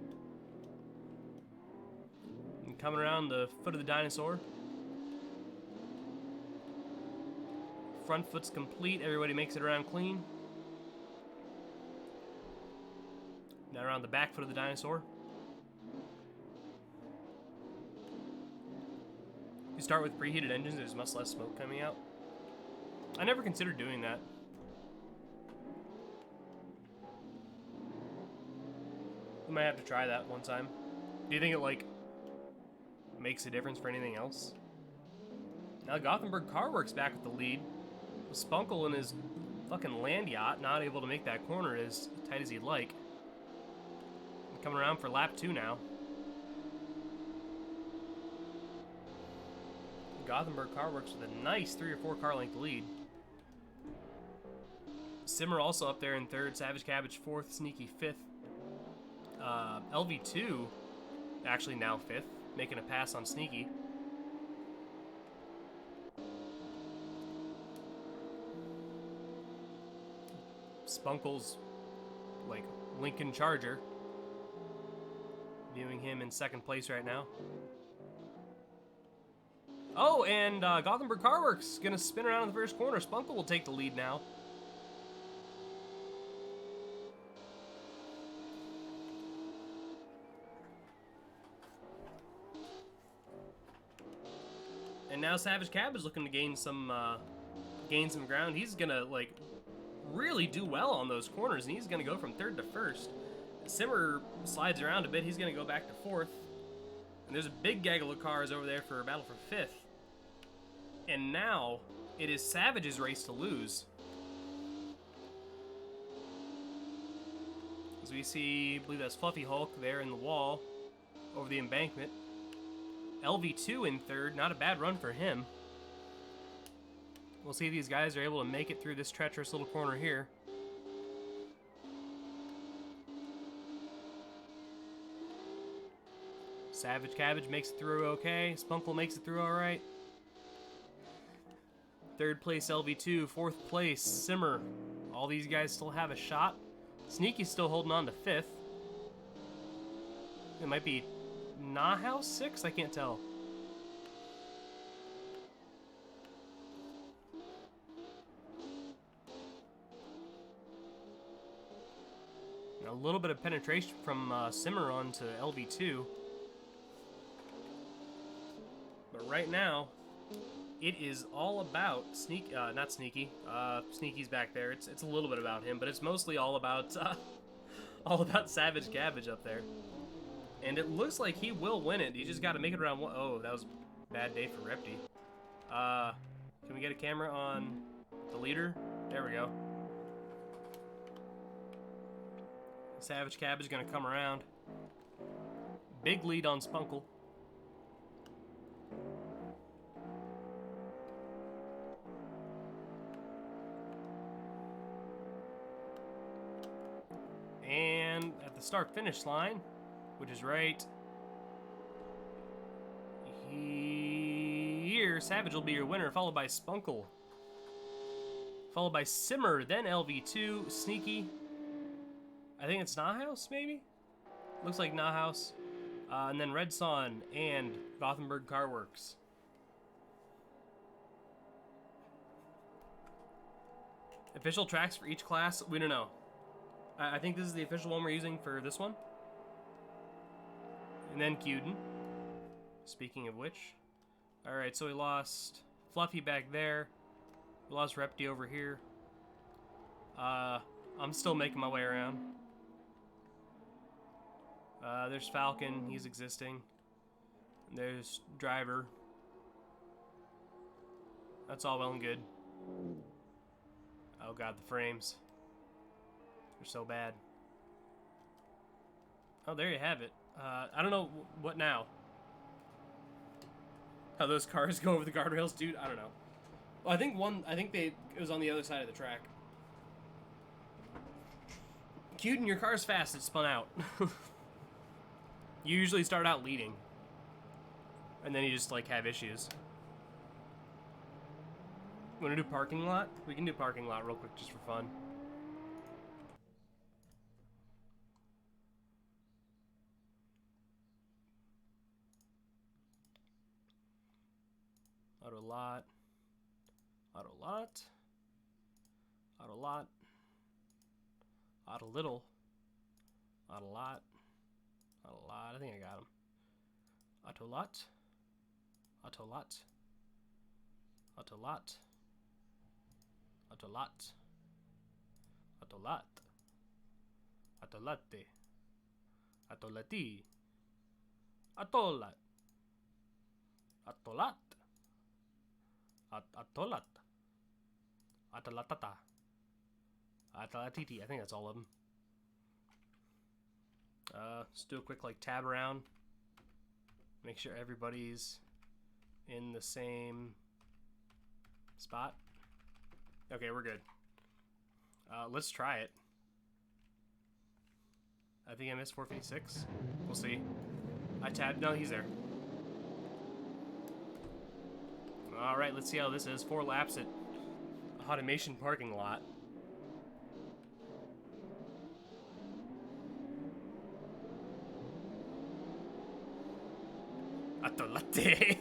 and coming around the foot of the dinosaur. Front foot's complete. Everybody makes it around clean. Now around the back foot of the dinosaur. You start with preheated engines, there's much less smoke coming out. I never considered doing that. We might have to try that one time. Do you think it, like, makes a difference for anything else? Now Gothenburg Car Works back with the lead. Spunkle in his fucking land yacht, not able to make that corner as tight as he'd like. Coming around for lap 2 now. Gothenburg Car Works with a nice 3 or 4 car length lead. Simmer also up there in third, Savage Cabbage fourth, Sneaky fifth. LV2 actually now fifth, making a pass on Sneaky. Spunkle's like Lincoln Charger, viewing him in second place right now. Oh, and Gothenburg Car Works gonna spin around in the first corner. Spunkle will take the lead now. And now Savage Cab is looking to gain some ground. He's gonna like really do well on those corners, and he's gonna go from third to first. Simmer slides around a bit. He's gonna go back to fourth. And there's a big gaggle of cars over there for a battle for fifth. And now it is Savage's race to lose. As we see, I believe that's Fluffy Hulk there in the wall over the embankment. LV2 in third, not a bad run for him. We'll see if these guys are able to make it through this treacherous little corner here. Savage Cabbage makes it through okay. Spunkle makes it through alright. Third place LV2, fourth place Simmer. All these guys still have a shot. Sneaky's still holding on to fifth. It might be Nahouse sixth, I can't tell. A little bit of penetration from Simmer on to LV2. But right now, It is all about not Sneaky. Sneaky's back there. It's a little bit about him, but it's mostly all about all about Savage Cabbage up there. And it looks like he will win it. You just got to make it around one. Oh, that was a bad day for Repty. Can we get a camera on the leader? There we go. Savage Cabbage gonna come around. Big lead on Spunkle. And at the start-finish line, which is right here, Savage will be your winner, followed by Spunkle. Followed by Simmer, then LV2, Sneaky. I think it's Nahaus, maybe? Looks like Nahaus. And then Red Son and Gothenburg Car Works. Official tracks for each class? We don't know. I think this is the official one we're using for this one. And then Cuden. Speaking of which. Alright, so we lost Fluffy back there. We lost Repty over here. I'm still making my way around. There's Falcon, he's existing. And there's Driver. That's all well and good. Oh god, the frames. They're so bad. Oh, there you have it. I don't know what now. How those cars go over the guardrails, dude. I don't know. Well, I think it was on the other side of the track. Cuden, your car's fast. It spun out. You usually start out leading, and then you just like have issues. Want to do parking lot? We can do parking lot real quick just for fun. Auto lot. Auto lot. Auto lot. Auto little. Auto lot. Auto lot. I think I got him. Auto lot. Auto lot. Auto lot. Auto lot. Auto lot. Auto latte. Auto lati. Auto lot. Auto lot. Atolat. Atalatata. Atalatiti. I think that's all of them. Let's do a quick like tab around. Make sure everybody's in the same spot. Okay, we're good. Let's try it. I think I missed 456. We'll see. I tabbed. No, he's there. All right, let's see how this is. 4 laps at Automation parking lot. Atolate.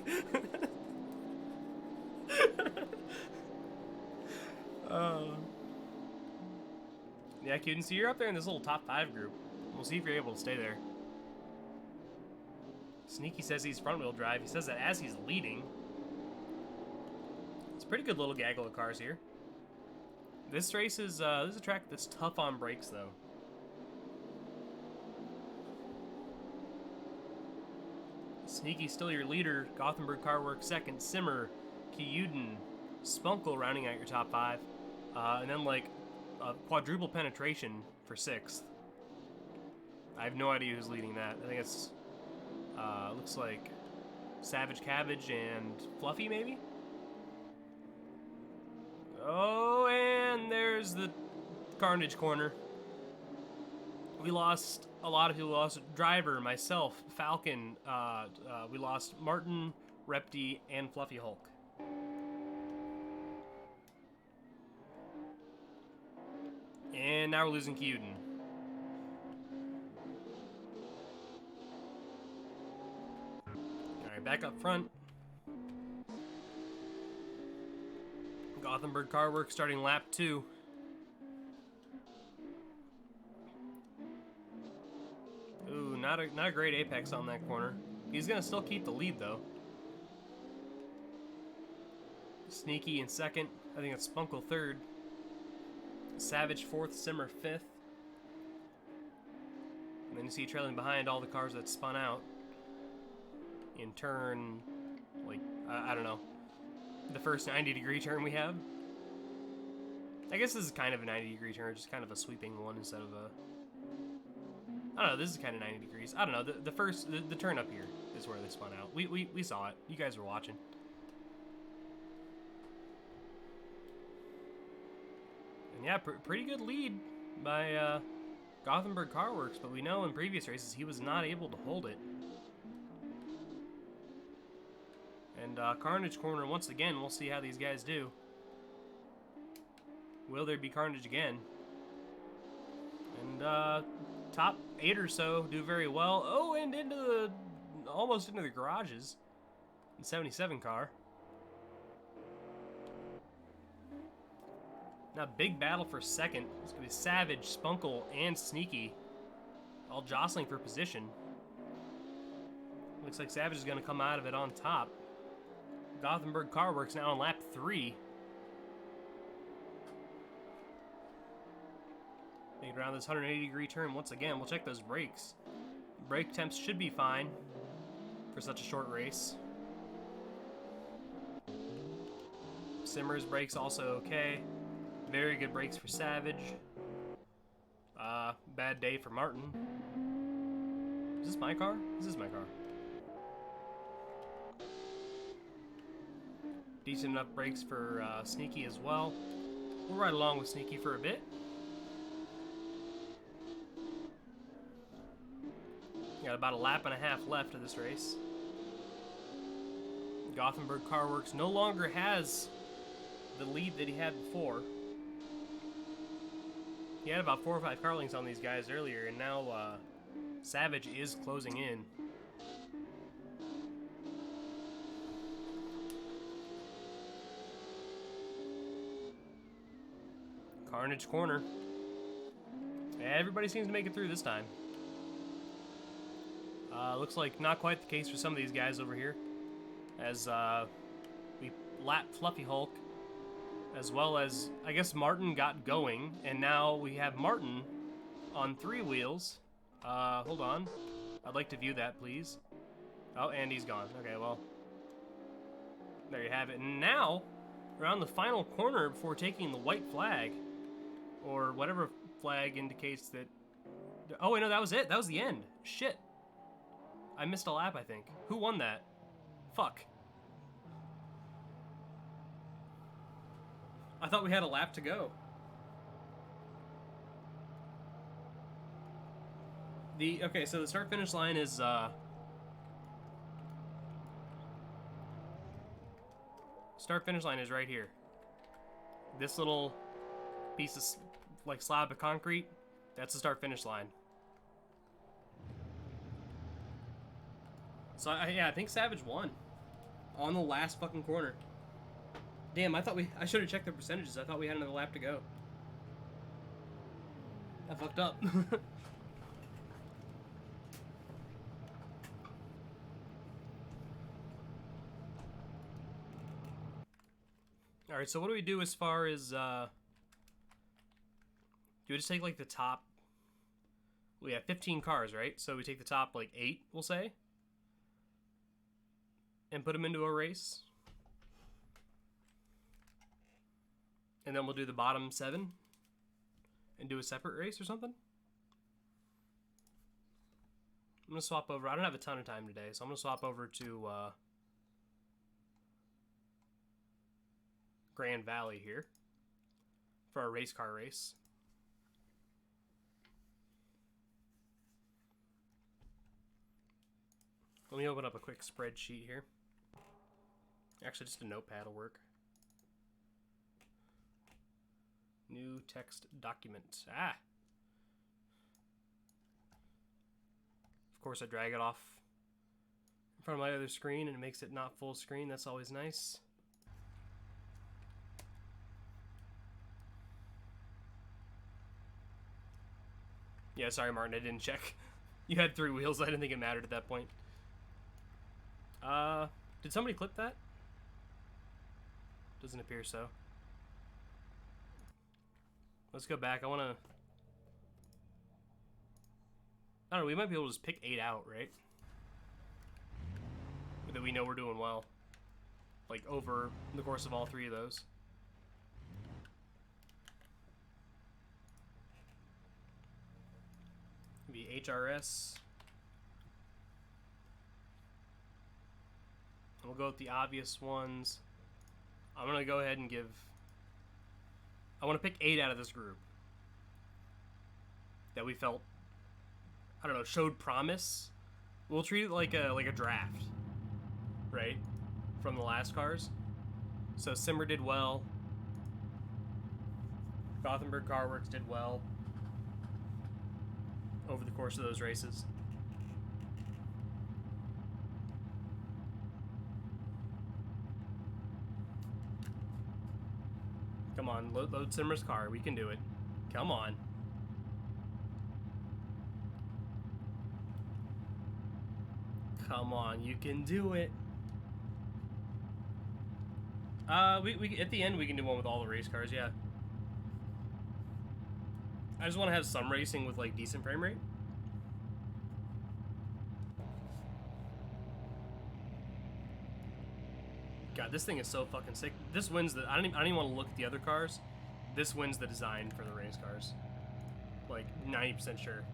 Yeah, Cuden, so you're up there in this little top 5 group. We'll see if you're able to stay there. Sneaky says he's front wheel drive. He says that as he's leading. It's a pretty good little gaggle of cars here. This race is this is a track that's tough on brakes though. Sneaky still your leader. Gothenburg Car Works second. Simmer, Cuden, Spunkle rounding out your top 5. And then like a quadruple penetration for 6th. I have no idea who's leading that. I think it's looks like Savage Cabbage and Fluffy maybe? Oh, and there's the Carnage corner. We lost a lot of people. We lost Driver, myself, Falcon. We lost Martin, Repty, and Fluffy Hulk. And now we're losing Cuden. Alright, back up front. Gothenburg Car Works starting lap 2. Ooh, not a great apex on that corner. He's gonna still keep the lead though. Sneaky in second. I think it's Spunkle third. Savage fourth, Simmer fifth. And then you see trailing behind all the cars that spun out in turn, like, I don't know, the first 90-degree turn we have. I guess this is kind of a 90-degree turn, just kind of a sweeping one instead of a... I don't know, this is kind of 90 degrees. I don't know, the turn up here is where they spun out. We saw it. You guys were watching. And yeah, pretty good lead by Gothenburg Car Works, but we know in previous races he was not able to hold it. And Carnage Corner, once again, we'll see how these guys do. Will there be Carnage again? And top 8 or so do very well. Oh, and almost into the garages. The 77 car. Now, big battle for second. It's going to be Savage, Spunkle, and Sneaky, all jostling for position. Looks like Savage is going to come out of it on top. Gothenburg Car Works now on lap 3. Making around this 180-degree turn once again. We'll check those brakes. Brake temps should be fine for such a short race. Simmer's brakes also okay. Very good brakes for Savage. Bad day for Martin. Is this my car? This is my car. Decent enough brakes for Sneaky as well. We'll ride along with Sneaky for a bit. Got about a lap and a half left of this race. Gothenburg Car Works no longer has the lead that he had before. He had about 4 or 5 car lengths on these guys earlier, and now Savage is closing in. Carnage Corner. Everybody seems to make it through this time. Looks like not quite the case for some of these guys over here, as we lap Fluffy Hulk, as well as, I guess, Martin got going, and now we have Martin on 3 wheels. Hold on. I'd like to view that, please. Oh, and he's gone. Okay, well, there you have it. And now, around the final corner before taking the white flag, or whatever flag indicates that... Oh, wait, no, that was it. That was the end. Shit. I missed a lap, I think. Who won that? Fuck. I thought we had a lap to go. Okay, so the start-finish line is, start-finish line is right here. This little piece of, like, slab of concrete, that's the start-finish line. So, yeah, I think Savage won. On the last fucking corner. Damn, I should have checked the percentages. I thought we had another lap to go. I fucked up. Alright, so what do we do as far as, do we just take, like, the top? We have 15 cars, right? So we take the top, like, 8, we'll say? And put them into a race? And then we'll do the bottom 7? And do a separate race or something? I'm going to swap over. I don't have a ton of time today, so I'm going to swap over to Grand Valley here for our race car race. Let me open up a quick spreadsheet here. Actually, just a notepad will work. New text document. Ah! Of course, I drag it off in front of my other screen and it makes it not full screen. That's always nice. Yeah, sorry, Martin, I didn't check. You had 3 wheels. I didn't think it mattered at that point. Did somebody clip that? Doesn't appear so. Let's go back. I want to... I don't know, we might be able to just pick 8 out, right? That we know we're doing well. Like, over the course of all 3 of those. Maybe HRS. And we'll go with the obvious ones. I'm going to go ahead and give... I want to pick 8 out of this group. That we felt, I don't know, showed promise. We'll treat it like a draft. Right? From the last cars. So Simmer did well. Gothenburg Car Works did well. Over the course of those races. Come on, load Simmer's car. We can do it. Come on. Come on, you can do it. We at the end we can do one with all the race cars, yeah. I just want to have some racing with like decent frame rate. God, this thing is so fucking sick. This wins the. I don't even want to look at the other cars. This wins the design for the race cars. Like 90% sure.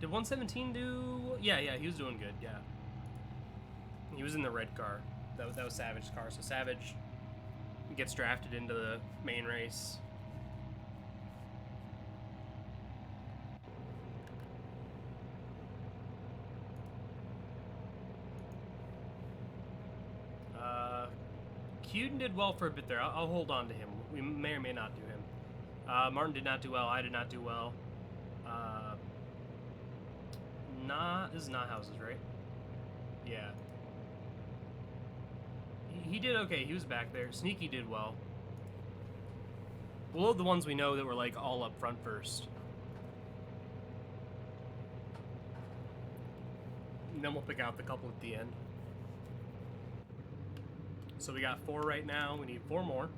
Did 117 do? Yeah, he was doing good. Yeah. He was in the red car. That was Savage's car. So Savage gets drafted into the main race. Cuden did well for a bit there. I'll hold on to him. We may or may not do him. Martin did not do well. I did not do well. This is not houses, right? Yeah. He did okay. He was back there. Sneaky did well. We'll load the ones we know that were like all up front first. And then we'll pick out the couple at the end. So we got 4 right now. We need 4 more.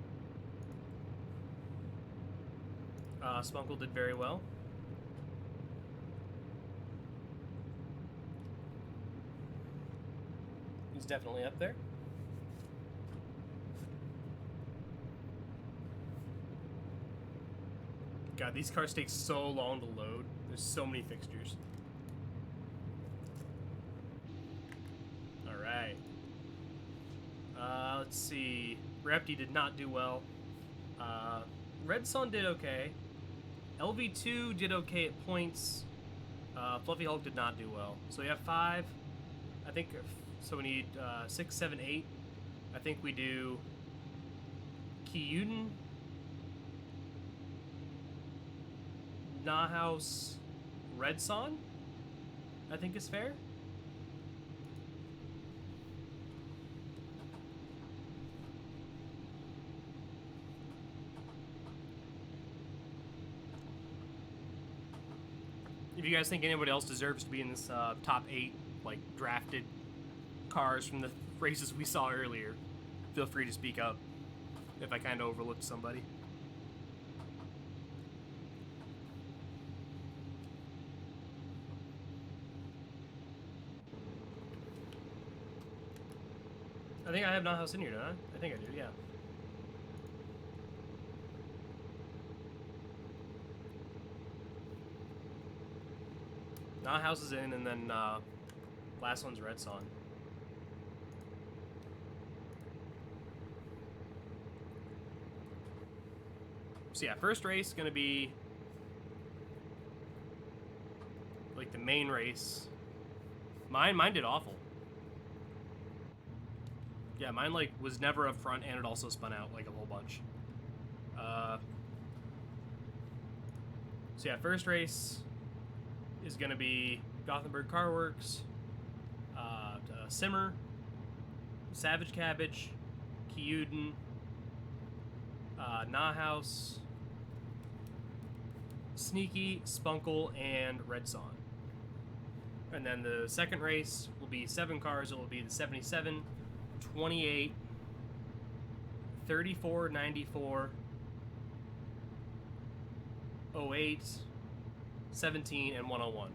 Spunkle did very well. He's definitely up there. God, these cars take so long to load. There's so many fixtures. Alright. Let's see. Repti did not do well. Red Sun did okay. LV2 did okay at points. Fluffy Hulk did not do well. So we have 5. I think, so we need 6, 7, 8. I think we do Kyuden, Nahaus, Red Sun, I think is fair. If you guys think anybody else deserves to be in this top 8, like, drafted cars from the races we saw earlier, feel free to speak up if I kind of overlooked somebody. I think I have Nahaus in here, don't I? I think I do, yeah. Nahaus is in, and then last one's Red Sun. So yeah, first race gonna be like the main race. Mine did awful. Yeah, mine like was never up front, and it also spun out like a whole bunch. So yeah, first race is gonna be Gothenburg Car Works, Simmer, Savage Cabbage, Kyuden, Nahaus, Sneaky, Spunkle, and Red Sun. And then the second race will be 7 cars. It will be the 77, 28, 34, 94, 08, 17, and 101.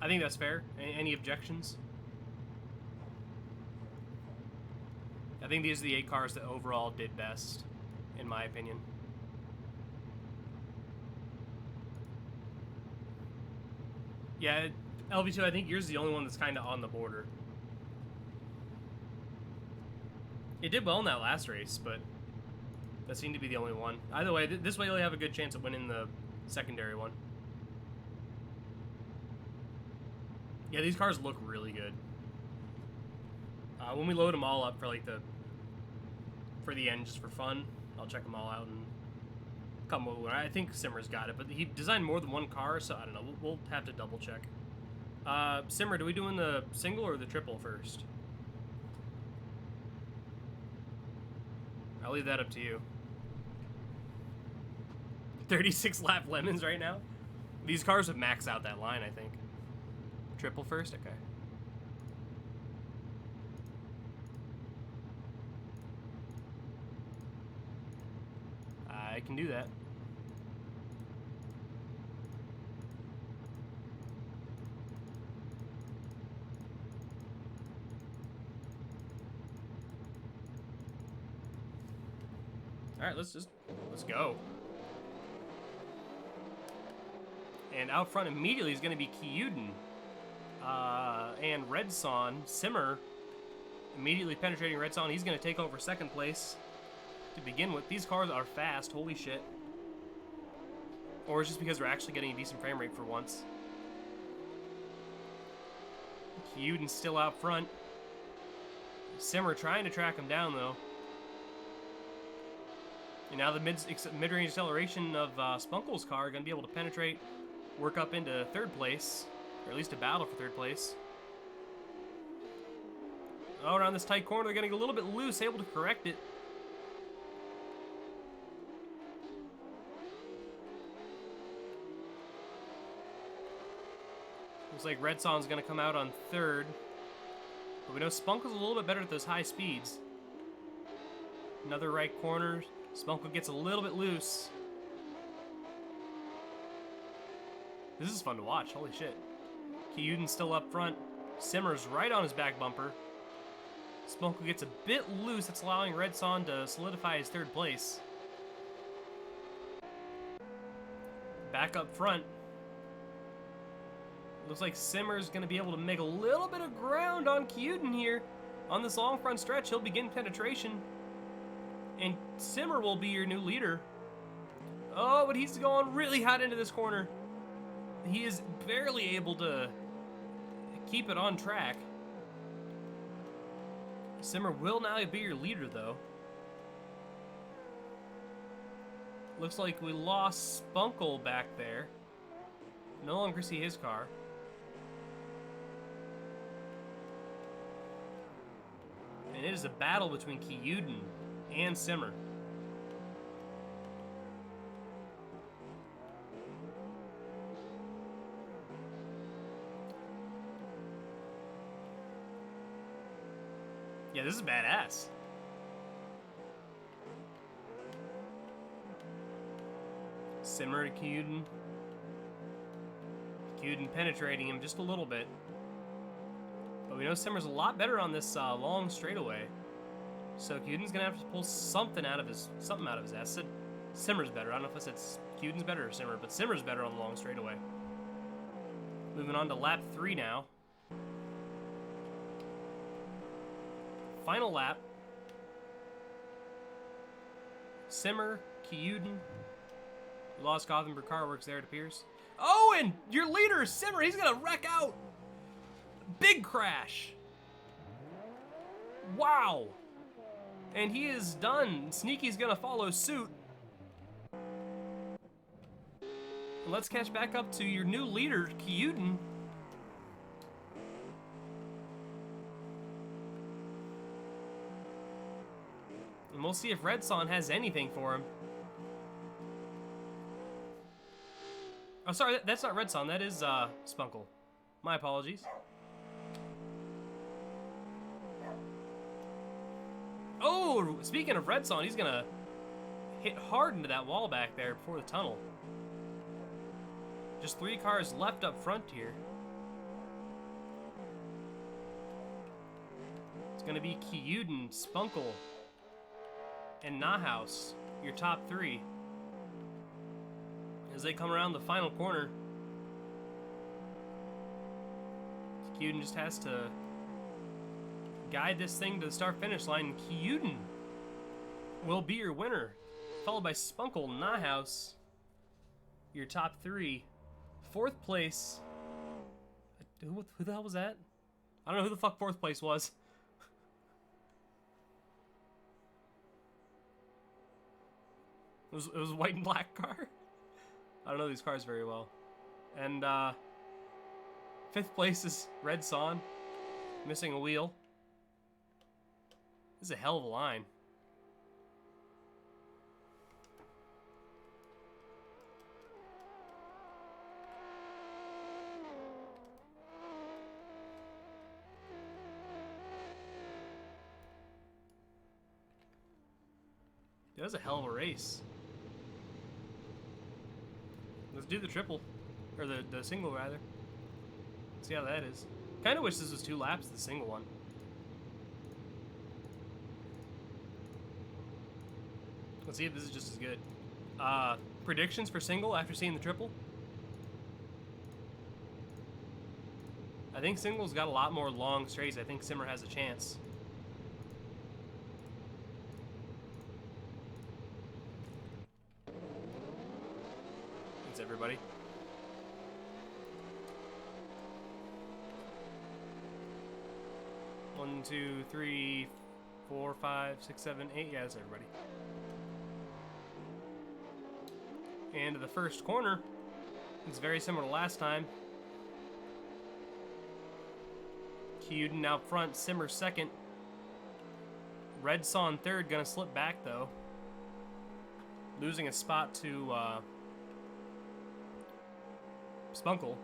I think that's fair. Any objections? I think these are the 8 cars that overall did best, in my opinion. Yeah, LV2, I think yours is the only one that's kind of on the border. It did well in that last race, but that seemed to be the only one. Either way, this way you'll have a good chance of winning the secondary one. Yeah, these cars look really good. When we load them all up for like for the end, just for fun, I'll check them all out and come over. I think Simmer's got it, but he designed more than one car, so I don't know. We'll have to double check. Simmer, do we doing the single or the triple first? I'll leave that up to you. 36 lap lemons right now. These cars would max out that line, I think. Triple first? Okay. I can do that. All right, let's go. And out front immediately is going to be Kyuden. And Red Son, Simmer, immediately penetrating Red Son. He's going to take over second place to begin with. These cars are fast, holy shit. Or it's just because we're actually getting a decent frame rate for once. Kyuden still out front. Simmer trying to track him down, though. And now the mid-range acceleration of Spunkle's car are going to be able to penetrate, work up into third place, or at least a battle for third place. Oh, around this tight corner, they're going to get a little bit loose, able to correct it. Looks like Red Son's going to come out on third. But we know Spunkle's a little bit better at those high speeds. Another right corner. Spunkle gets a little bit loose. This is fun to watch, holy shit. Kyuden's still up front. Simmer's right on his back bumper. Spunkle gets a bit loose, that's allowing Red Son to solidify his third place. Back up front. Looks like Simmer's going to be able to make a little bit of ground on Kyuden here. On this long front stretch, he'll begin penetration. And Simmer will be your new leader. Oh, but he's going really hot into this corner. He is barely able to keep it on track. Simmer will now be your leader, though. Looks like we lost Spunkle back there. No longer see his car. And it is a battle between Kyuden and Simmer. Yeah, this is badass. Simmer to Kyuden. Kyuden penetrating him just a little bit. But we know Simmer's a lot better on this long straightaway. So Kyuden's gonna have to pull something out of his ass. Simmer's better. I don't know if I said Kyuden's better or Simmer, but Simmer's better on the long straightaway. Moving on to lap 3 now. Final lap. Simmer, Kyuden. Lost Gothenburg Car Works there, it appears. Oh, and your leader, Simmer, he's gonna wreck out. Big crash. Wow. And he is done. Sneaky's gonna follow suit. And let's catch back up to your new leader, Kyuden. And we'll see if Red Son has anything for him. Oh, sorry, that's not Red Son. That is Spunkle. My apologies. Oh, speaking of Red Son, he's gonna hit hard into that wall back there before the tunnel. Just 3 cars left up front here. It's gonna be Kyuden, Spunkle, and Nahaus, your top 3. As they come around the final corner, Kyuden just has to guide this thing to the start-finish line. Kyuden will be your winner, followed by Spunkle, Nahaus, your top 3. 4th place. Who the hell was that? I don't know who the fuck 4th place was. It was a white and black car. I don't know these cars very well. And 5th place is Red Son, missing a wheel. This is a hell of a line. That was a hell of a race. Let's do the triple. Or the single, rather. See how that is. Kind of wish this was 2 laps, the single one. Let's see if this is just as good. Predictions for single after seeing the triple? I think single's got a lot more long straights. I think Simmer has a chance. Thanks, everybody. One, two, three, 4, 5, 6, 7, 8. Yeah, that's everybody. And the first corner is very similar to last time. Kyuden out front, Simmer second. Red Son third, gonna slip back though. Losing a spot to Spunkle.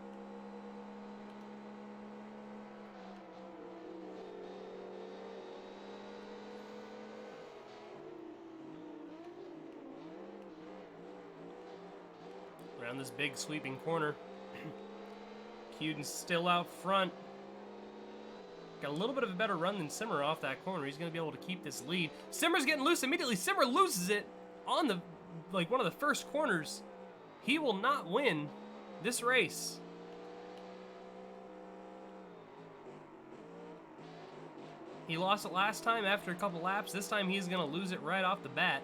Around this big sweeping corner. Kyuden's still out front. Got a little bit of a better run than Simmer off that corner. He's going to be able to keep this lead. Simmer's getting loose immediately. Simmer loses it on the, like, one of the first corners. He will not win this race. He lost it last time after a couple laps. This time he's going to lose it right off the bat.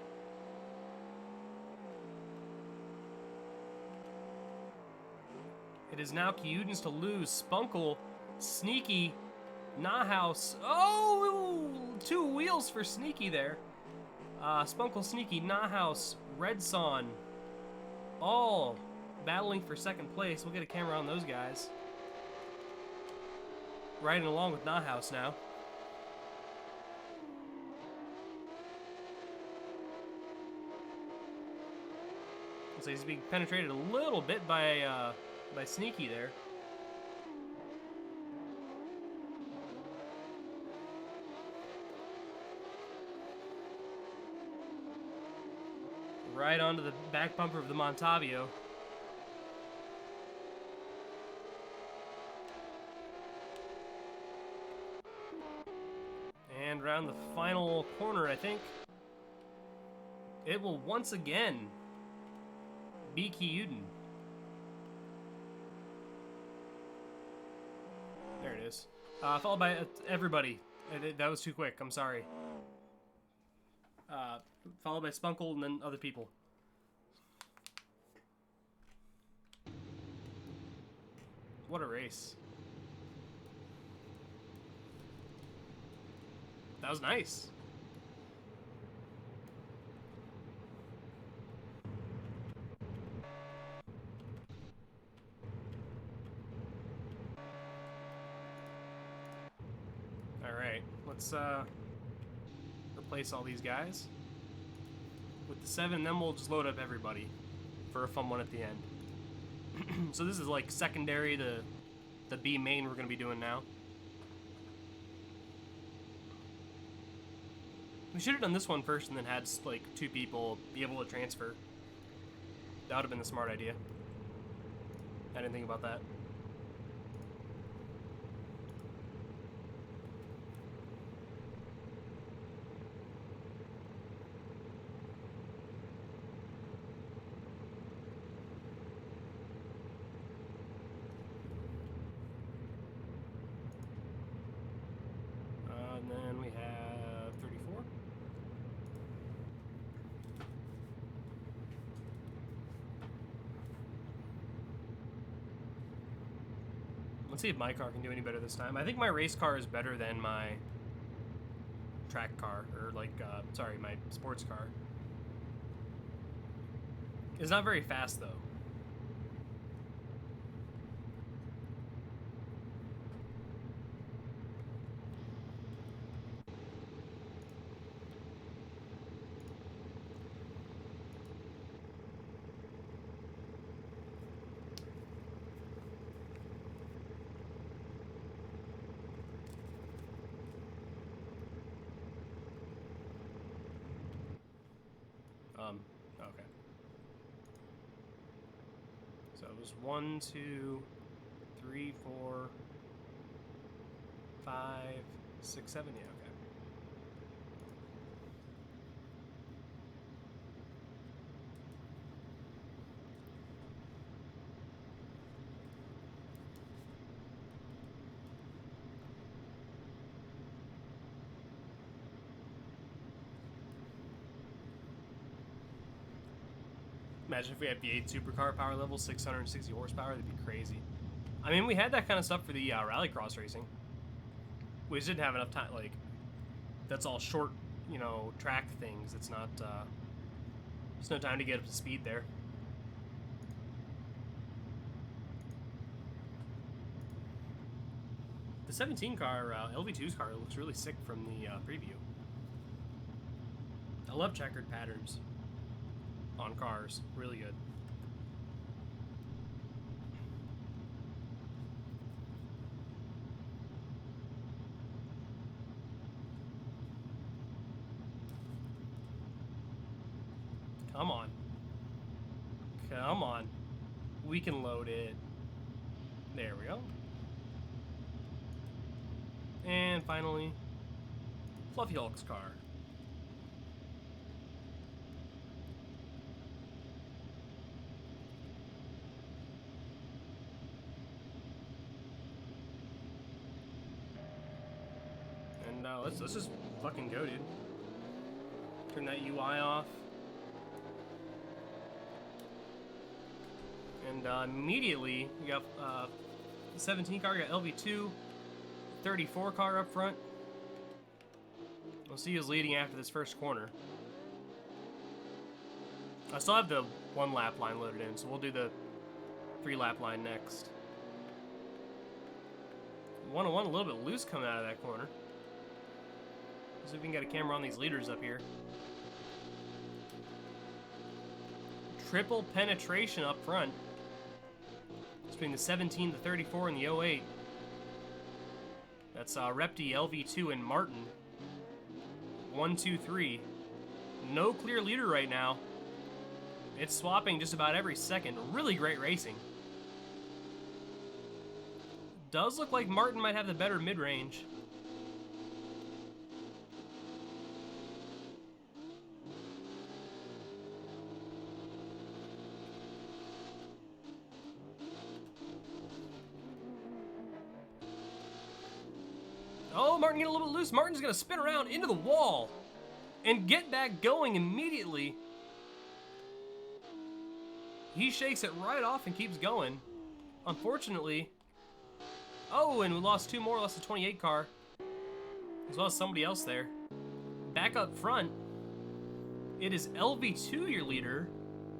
It is now Kyuden's to lose. Spunkle, Sneaky, Nahaus. Oh, 2 wheels for Sneaky there. Spunkle, Sneaky, Nahaus, Red Son, all battling for second place. We'll get a camera on those guys. Riding along with Nahaus now. So he's being penetrated a little bit by Sneaky there. Right onto the back bumper of the Montavio. And around the final corner, I think, it will once again be Kyuden. There it is. Followed by everybody. That was too quick. I'm sorry. Followed by Spunkle and then other people. What a race. That was nice. Alright, let's replace all these guys with the 7, then we'll just load up everybody for a fun one at the end. So this is like secondary to the B main we're going to be doing now. We should have done this one first and then had like 2 people be able to transfer. That would have been the smart idea. I didn't think about that. And then we have 34. Let's see if my car can do any better this time. I think my race car is better than my track car, or like, sorry, my sports car. It's not very fast though. Okay. So it was 1, 2, 3, 4, 5, 6, 7. Yeah, okay. Imagine if we had V8 supercar power level, 660 horsepower, that'd be crazy. I mean, we had that kind of stuff for the rallycross racing. We just didn't have enough time, like, that's all short, you know, track things. It's not, there's no time to get up to speed there. The 17 car, LV2's car, looks really sick from the preview. I love checkered patterns on cars. Really good. Come on. Come on. We can load it. There we go. And finally, Fluffy Hulk's car. And let's just fucking go, dude. Turn that UI off. And immediately, we got the 17 car, we got LV2, 34 car up front. We'll see who's leading after this first corner. I still have the 1 lap line loaded in, so we'll do the 3 lap line next. 101 a little bit loose coming out of that corner. See if we can get a camera on these leaders up here. Triple penetration up front. Between the 17, the 34, and the 08. That's Repti, LV2, and Martin. 1, 2, 3. No clear leader right now. It's swapping just about every second. Really great racing. Does look like Martin might have the better mid-range. Oh, Martin getting a little bit loose. Martin's going to spin around into the wall and get back going immediately. He shakes it right off and keeps going. Unfortunately. Oh, and we lost 2 more. Lost the 28 car. As well as somebody else there. Back up front, it is LV2, your leader,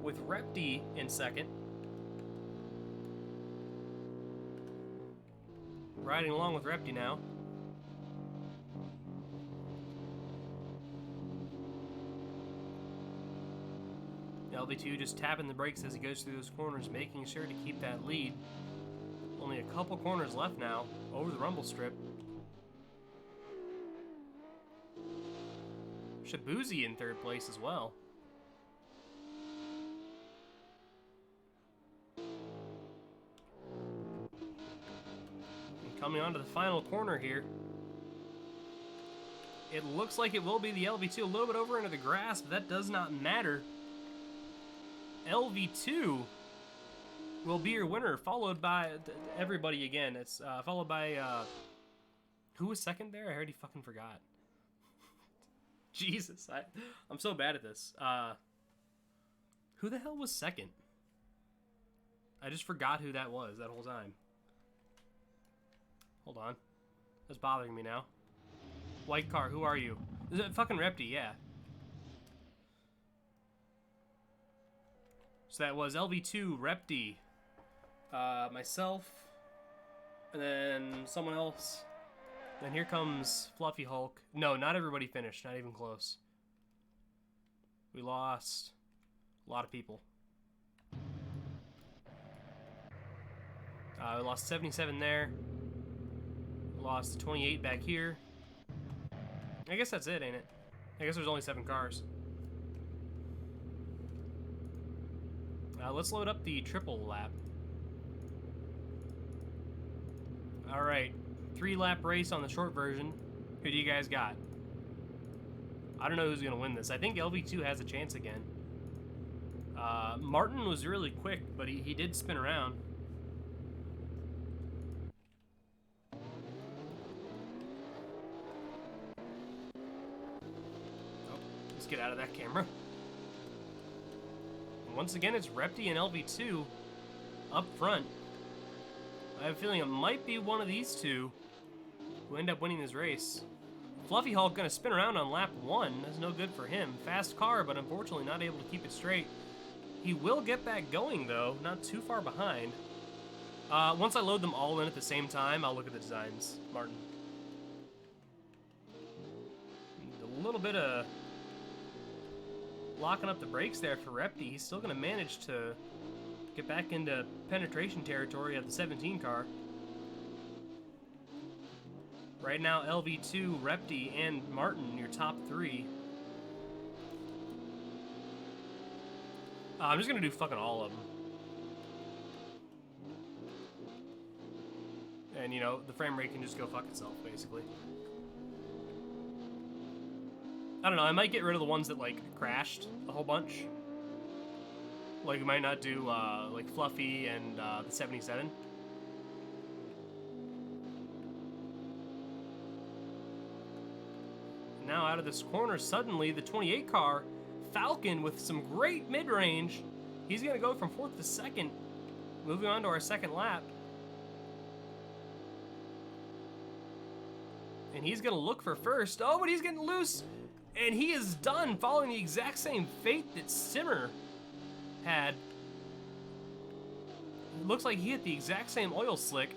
with Repti in second. Riding along with Repti now. LV2 just tapping the brakes as he goes through those corners, making sure to keep that lead. Only a couple corners left now, over the rumble strip. Shabuzi in third place as well. And coming onto the final corner here. It looks like it will be the LV2 a little bit over into the grass, but that does not matter. LV2 will be your winner, followed by everybody again. It's followed by who was second there? I already fucking forgot. Jesus, I'm so bad at this. Who the hell was second? I just forgot who that was that whole time. Hold on, that's bothering me now. White car, who are you? Is it fucking Repti? Yeah. So that was LV2, Repti, myself, and then someone else. Then here comes Fluffy Hulk. No, not everybody finished, not even close. We lost a lot of people. We lost 77 there. We lost 28 back here. I guess that's it, ain't it? I guess there's only 7 cars. Let's load up the triple lap. Alright, 3-lap race on the short version. Who do you guys got? I don't know who's going to win this. I think LV2 has a chance again. Martin was really quick, but he did spin around. Get out of that camera. And once again, it's Repti and LV2 up front. I have a feeling it might be one of these two who end up winning this race. Fluffy Hulk gonna spin around on lap 1. That's no good for him. Fast car, but unfortunately not able to keep it straight. He will get back going though, not too far behind. Once I load them all in at the same time, I'll look at the designs, Martin. A little bit of locking up the brakes there for Repti. He's still going to manage to get back into penetration territory of the 17 car. Right now, LV2, Repti, and Martin, your top 3. I'm just going to do fucking all of them. And, you know, the frame rate can just go fuck itself, basically. I don't know, I might get rid of the ones that, like, crashed a whole bunch. Like, we might not do, like, Fluffy and, the 77. Now, out of this corner, suddenly, the 28 car, Falcon, with some great mid-range. He's gonna go from 4th to 2nd, moving on to our 2nd lap. And he's gonna look for first. Oh, but he's getting loose! And he is done, following the exact same fate that Simmer had. It looks like he hit the exact same oil slick.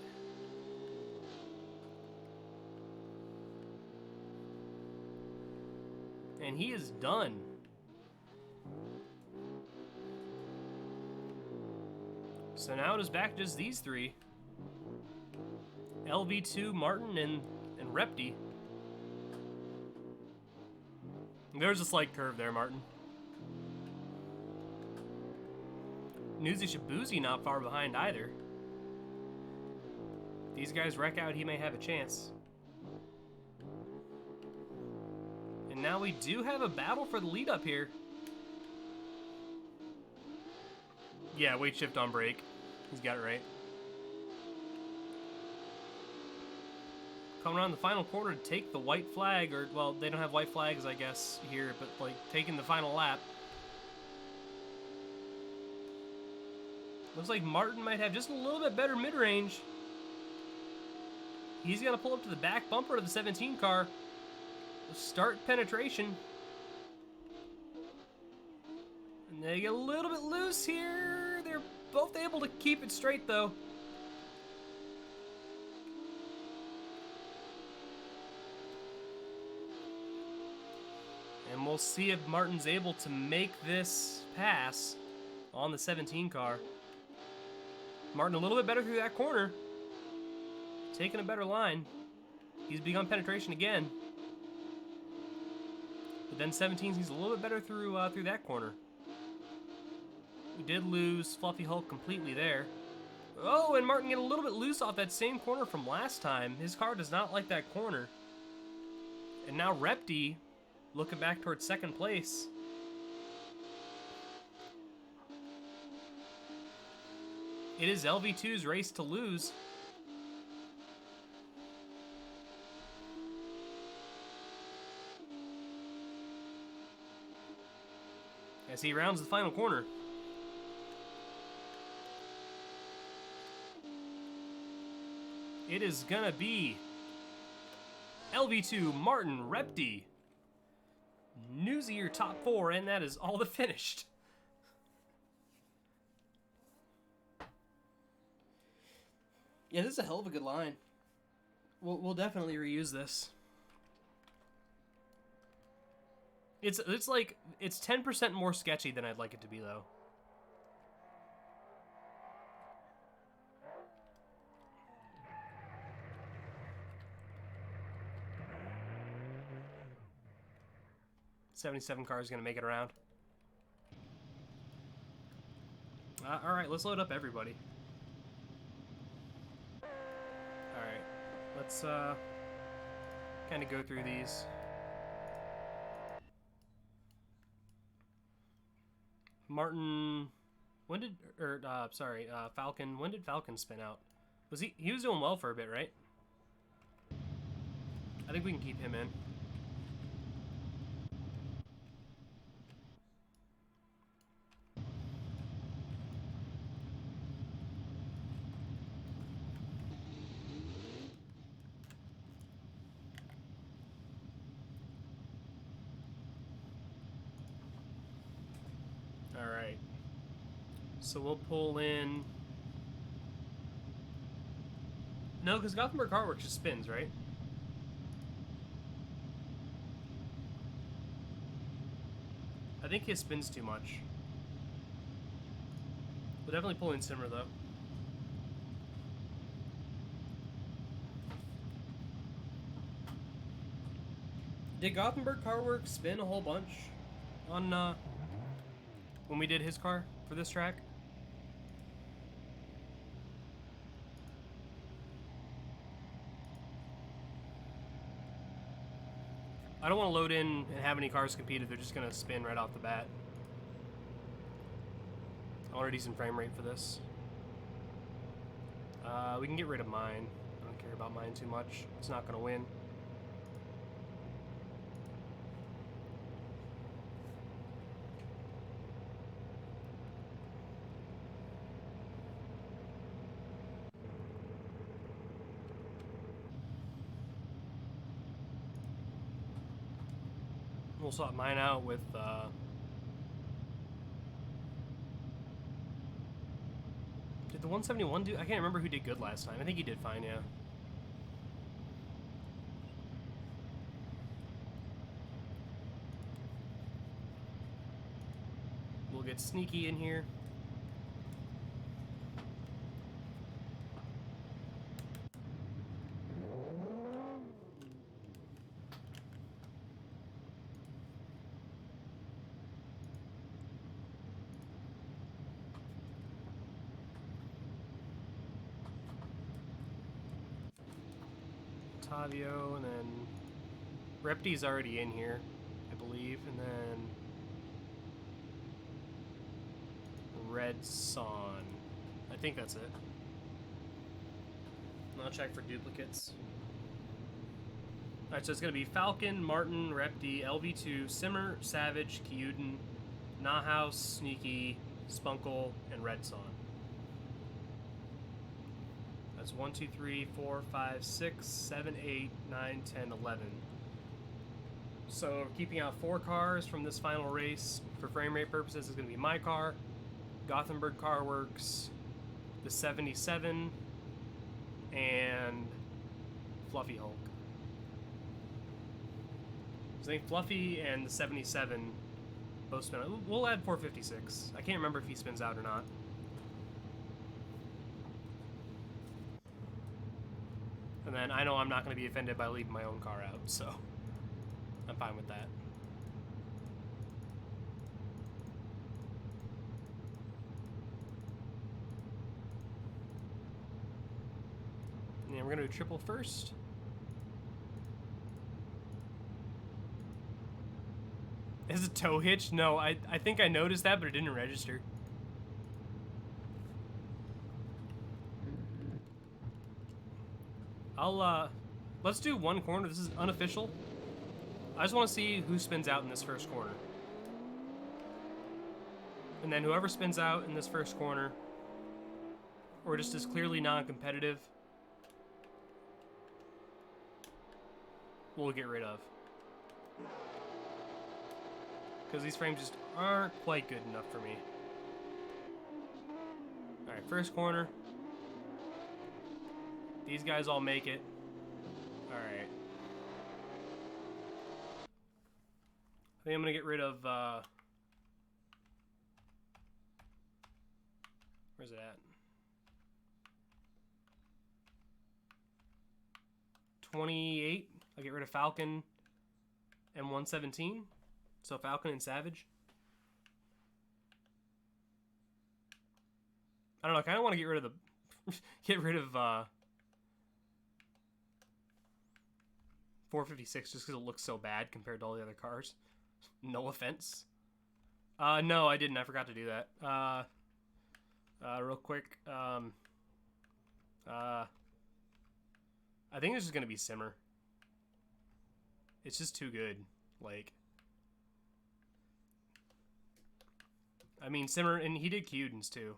And he is done. So now it is back to just these 3. LV2, Martin, and Repti. There's a slight curve there, Martin. Newsy Shabuzi not far behind either. If these guys wreck out, he may have a chance. And now we do have a battle for the lead up here. Yeah, weight shift on brake. He's got it right. Coming around the final corner to take the white flag, or, well, they don't have white flags, I guess, here, but, like, taking the final lap. Looks like Martin might have just a little bit better mid-range. He's going to pull up to the back bumper of the 17 car. Start penetration. And they get a little bit loose here. They're both able to keep it straight, though. And we'll see if Martin's able to make this pass on the 17 car. Martin a little bit better through that corner. Taking a better line. He's begun penetration again. But then 17 seems a little bit better through through that corner. We did lose Fluffy Hulk completely there. Oh, and Martin getting a little bit loose off that same corner from last time. His car does not like that corner. And now Repty looking back towards second place. It is LV2's race to lose. As he rounds the final corner. It is gonna be LV2 Martin Repty. News of your top 4, and that is all that finished. Yeah, this is a hell of a good line. We'll definitely reuse this. It's like it's 10% more sketchy than I'd like it to be though. '77 car is gonna make it around. All right, let's load up everybody. All right, let's kind of go through these. Martin, when did Falcon? When did Falcon spin out? Was he was doing well for a bit, right? I think we can keep him in. Alright. So we'll pull in... No, because Gothenburg Car Works just spins, right? I think his spins too much. We'll definitely pull in Simmer, though. Did Gothenburg Car Works spin a whole bunch on, when we did his car for this track? I don't want to load in and have any cars compete if they're just going to spin right off the bat. I want a decent frame rate for this. We can get rid of mine. I don't care about mine too much. It's not going to win. We'll swap mine out with, did the 171 do? I can't remember who did good last time. I think he did fine, yeah. We'll get Sneaky in here. Tavio, and then Repty's already in here, I believe, and then Red Son. I think that's it. I'll check for duplicates. Alright, so it's going to be Falcon, Martin, Repty, LV2, Simmer, Savage, Kyuden, Nahaus, Sneaky, Spunkle, and Red Son. That's 1, 2, 3, 4, 5, 6, 7, 8, 9, 10, 11. So keeping out 4 cars from this final race for frame rate purposes is going to be my car, Gothenburg Car Works, the 77, and Fluffy Hulk. So I think Fluffy and the 77 both spin out. We'll add 456. I can't remember if he spins out or not. And then I know I'm not going to be offended by leaving my own car out, so I'm fine with that. We're gonna do triple first. Is it toe hitch? No, I think I noticed that, but it didn't register. Let's do one corner. This is unofficial. I just want to see who spins out in this first corner. And then whoever spins out in this first corner, or just is clearly non-competitive, we'll get rid of. Because these frames just aren't quite good enough for me. Alright, first corner. These guys all make it. Alright. I think I'm gonna get rid of, where's it at? 28. I'll get rid of Falcon and 117. So Falcon and Savage. I don't know, I kinda wanna get rid of the get rid of 456 just because it looks so bad compared to all the other cars. No offense. No, I didn't. I forgot to do that. Real quick. I think this is gonna be Simmer. It's just too good. Like, I mean, Simmer, and he did Cuden's too.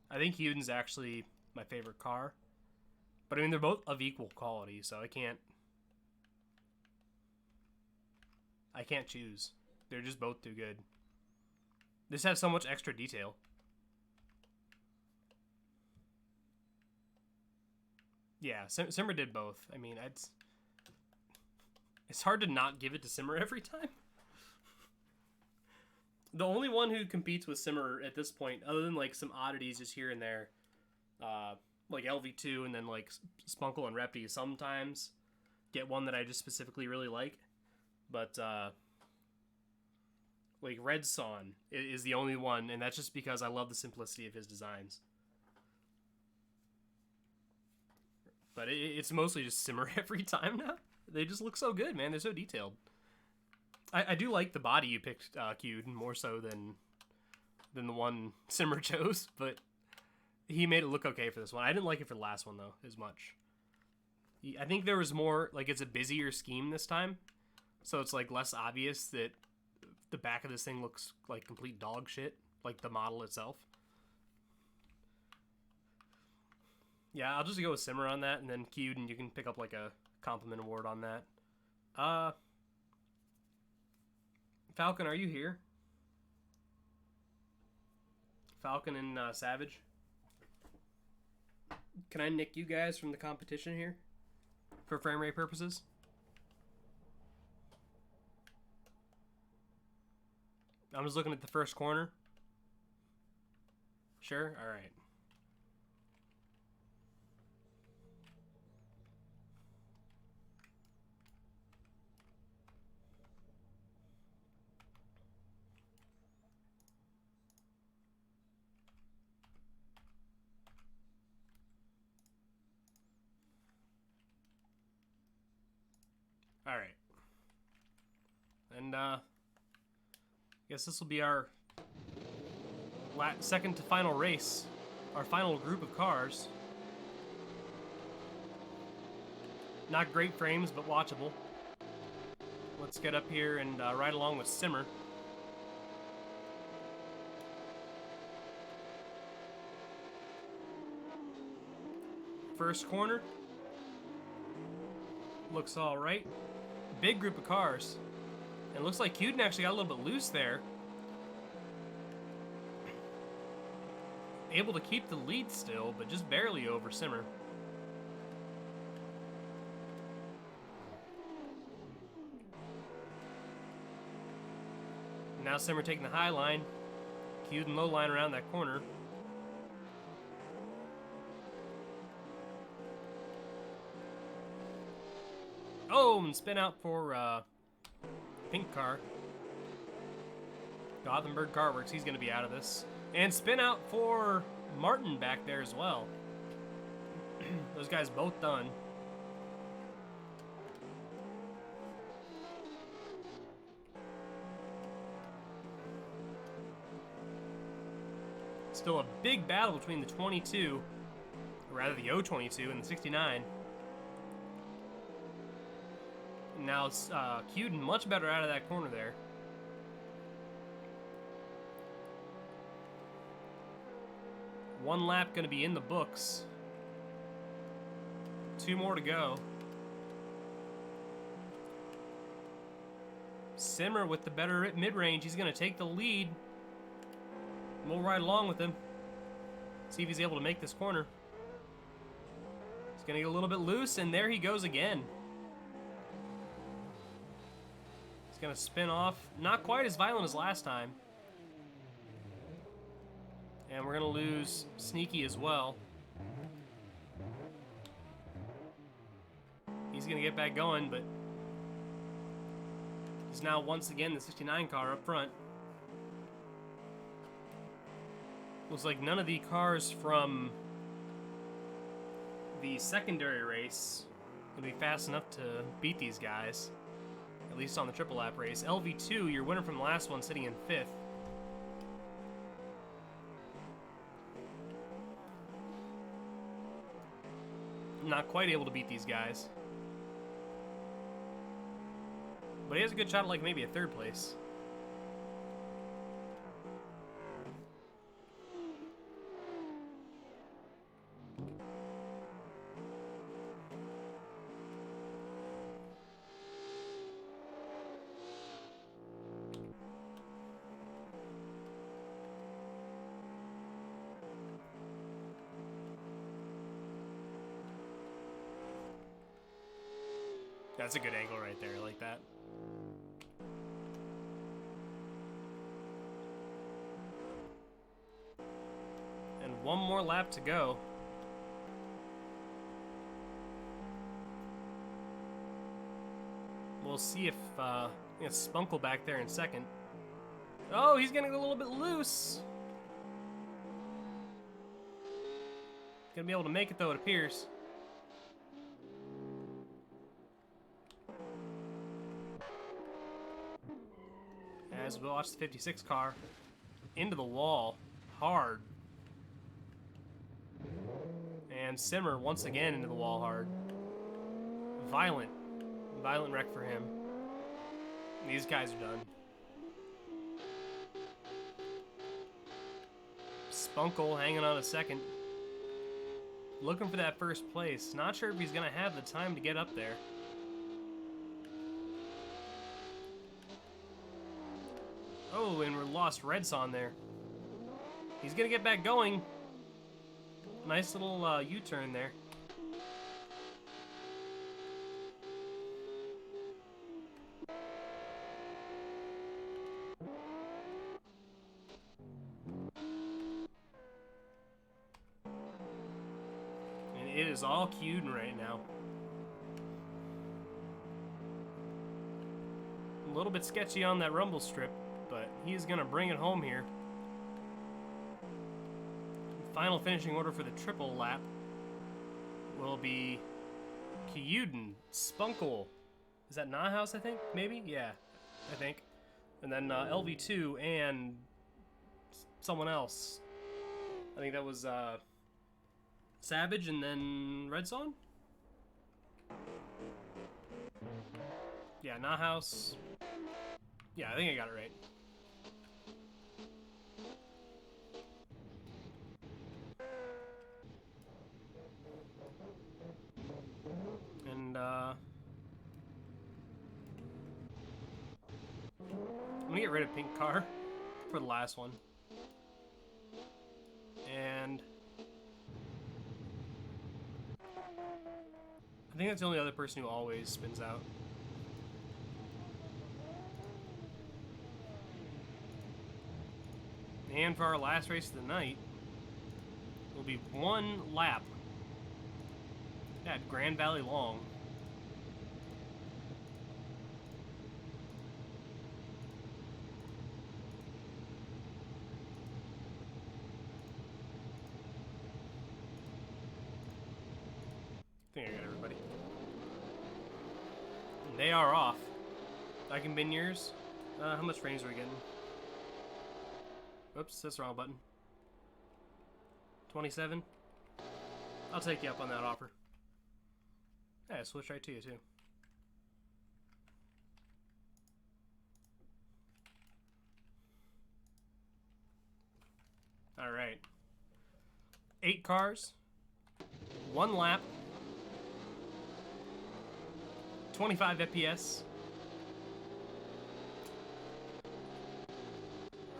I think Cuden's actually my favorite car. But I mean, they're both of equal quality, so I can't choose. They're just both too good. This has so much extra detail. Yeah, Simmer did both. I mean, it's hard to not give it to Simmer every time. The only one who competes with Simmer at this point, other than like some oddities just here and there, like LV2 and then like Spunkle and Repy sometimes get one that I just specifically really like. But like Red Son is the only one, and that's just because I love the simplicity of his designs. But it's mostly just Simmer every time now. They just look so good, man. They're so detailed. I do like the body you picked, Cube, more so than the one Simmer chose, but he made it look okay for this one. I didn't like it for the last one, though, as much. I think there was more, like, it's a busier scheme this time, so it's, like, less obvious that the back of this thing looks like complete dog shit, like the model itself. Yeah, I'll just go with Simmer on that, and then Cube, and you can pick up, like, a compliment award on that. Falcon, are you here? Falcon and Savage? Can I nick you guys from the competition here? For frame rate purposes? I'm just looking at the first corner. Sure? Alright. Alright. And, guess this will be our second to final race. Our final group of cars. Not great frames, but watchable. Let's get up here and ride along with Simmer. First corner. Looks alright. Big group of cars. It looks like Cuden actually got a little bit loose there. Able to keep the lead still, but just barely over Simmer. Now Simmer taking the high line. Cuden low line around that corner. Oh, and spin out for Pink car. Gothenburg Car Works, he's going to be out of this. And spin out for Martin back there as well. Those guys both done. Still a big battle between the 22, or rather the 022 and the 69. Now it's Cuden much better out of that corner there. One lap going to be in the books. 2 more to go. Simmer with the better mid-range. He's going to take the lead. We'll ride along with him. See if he's able to make this corner. He's going to get a little bit loose, and there he goes again. He's going to spin off. Not quite as violent as last time. And we're going to lose Sneaky as well. He's going to get back going, but he's now once again the 69 car up front. Looks like none of the cars from the secondary race will be fast enough to beat these guys, at least on the triple lap race. LV2, your winner from the last one, sitting in 5th. Not quite able to beat these guys. But he has a good shot at like maybe a 3rd place. That's a good angle right there, I like that. And one more lap to go. We'll see if it's Spunkle back there in 2nd. Oh, he's getting a little bit loose. Gonna be able to make it though, it appears. As we watch the 56 car into the wall hard. And Simmer once again into the wall hard. Violent wreck for him. These guys are done. Spunkle hanging on a 2nd. Looking for that 1st place. Not sure if he's gonna have the time to get up there. Oh, and we lost Redson there. He's gonna get back going. Nice little U-turn there. And it is all Cuden right now. A little bit sketchy on that rumble strip, but he's gonna bring it home here. Final finishing order for the triple lap will be Cuden, Spunkle. Is that Nahaus, I think? Maybe? Yeah, I think. And then LV2 and someone else. I think that was Savage and then Redson? Yeah, Nahaus. Yeah, I think I got it right. And I'm gonna get rid of pink car for the last one. And I think that's the only other person who always spins out. And for our last race of the night, will be 1 lap at Grand Valley Long. think I got everybody. And they are off. I can bin yours. How much frames are we getting? Whoops, that's the wrong button. 27? I'll take you up on that offer. Yeah, switch right to you, too. Alright. 8 cars. 1 lap. 25 FPS.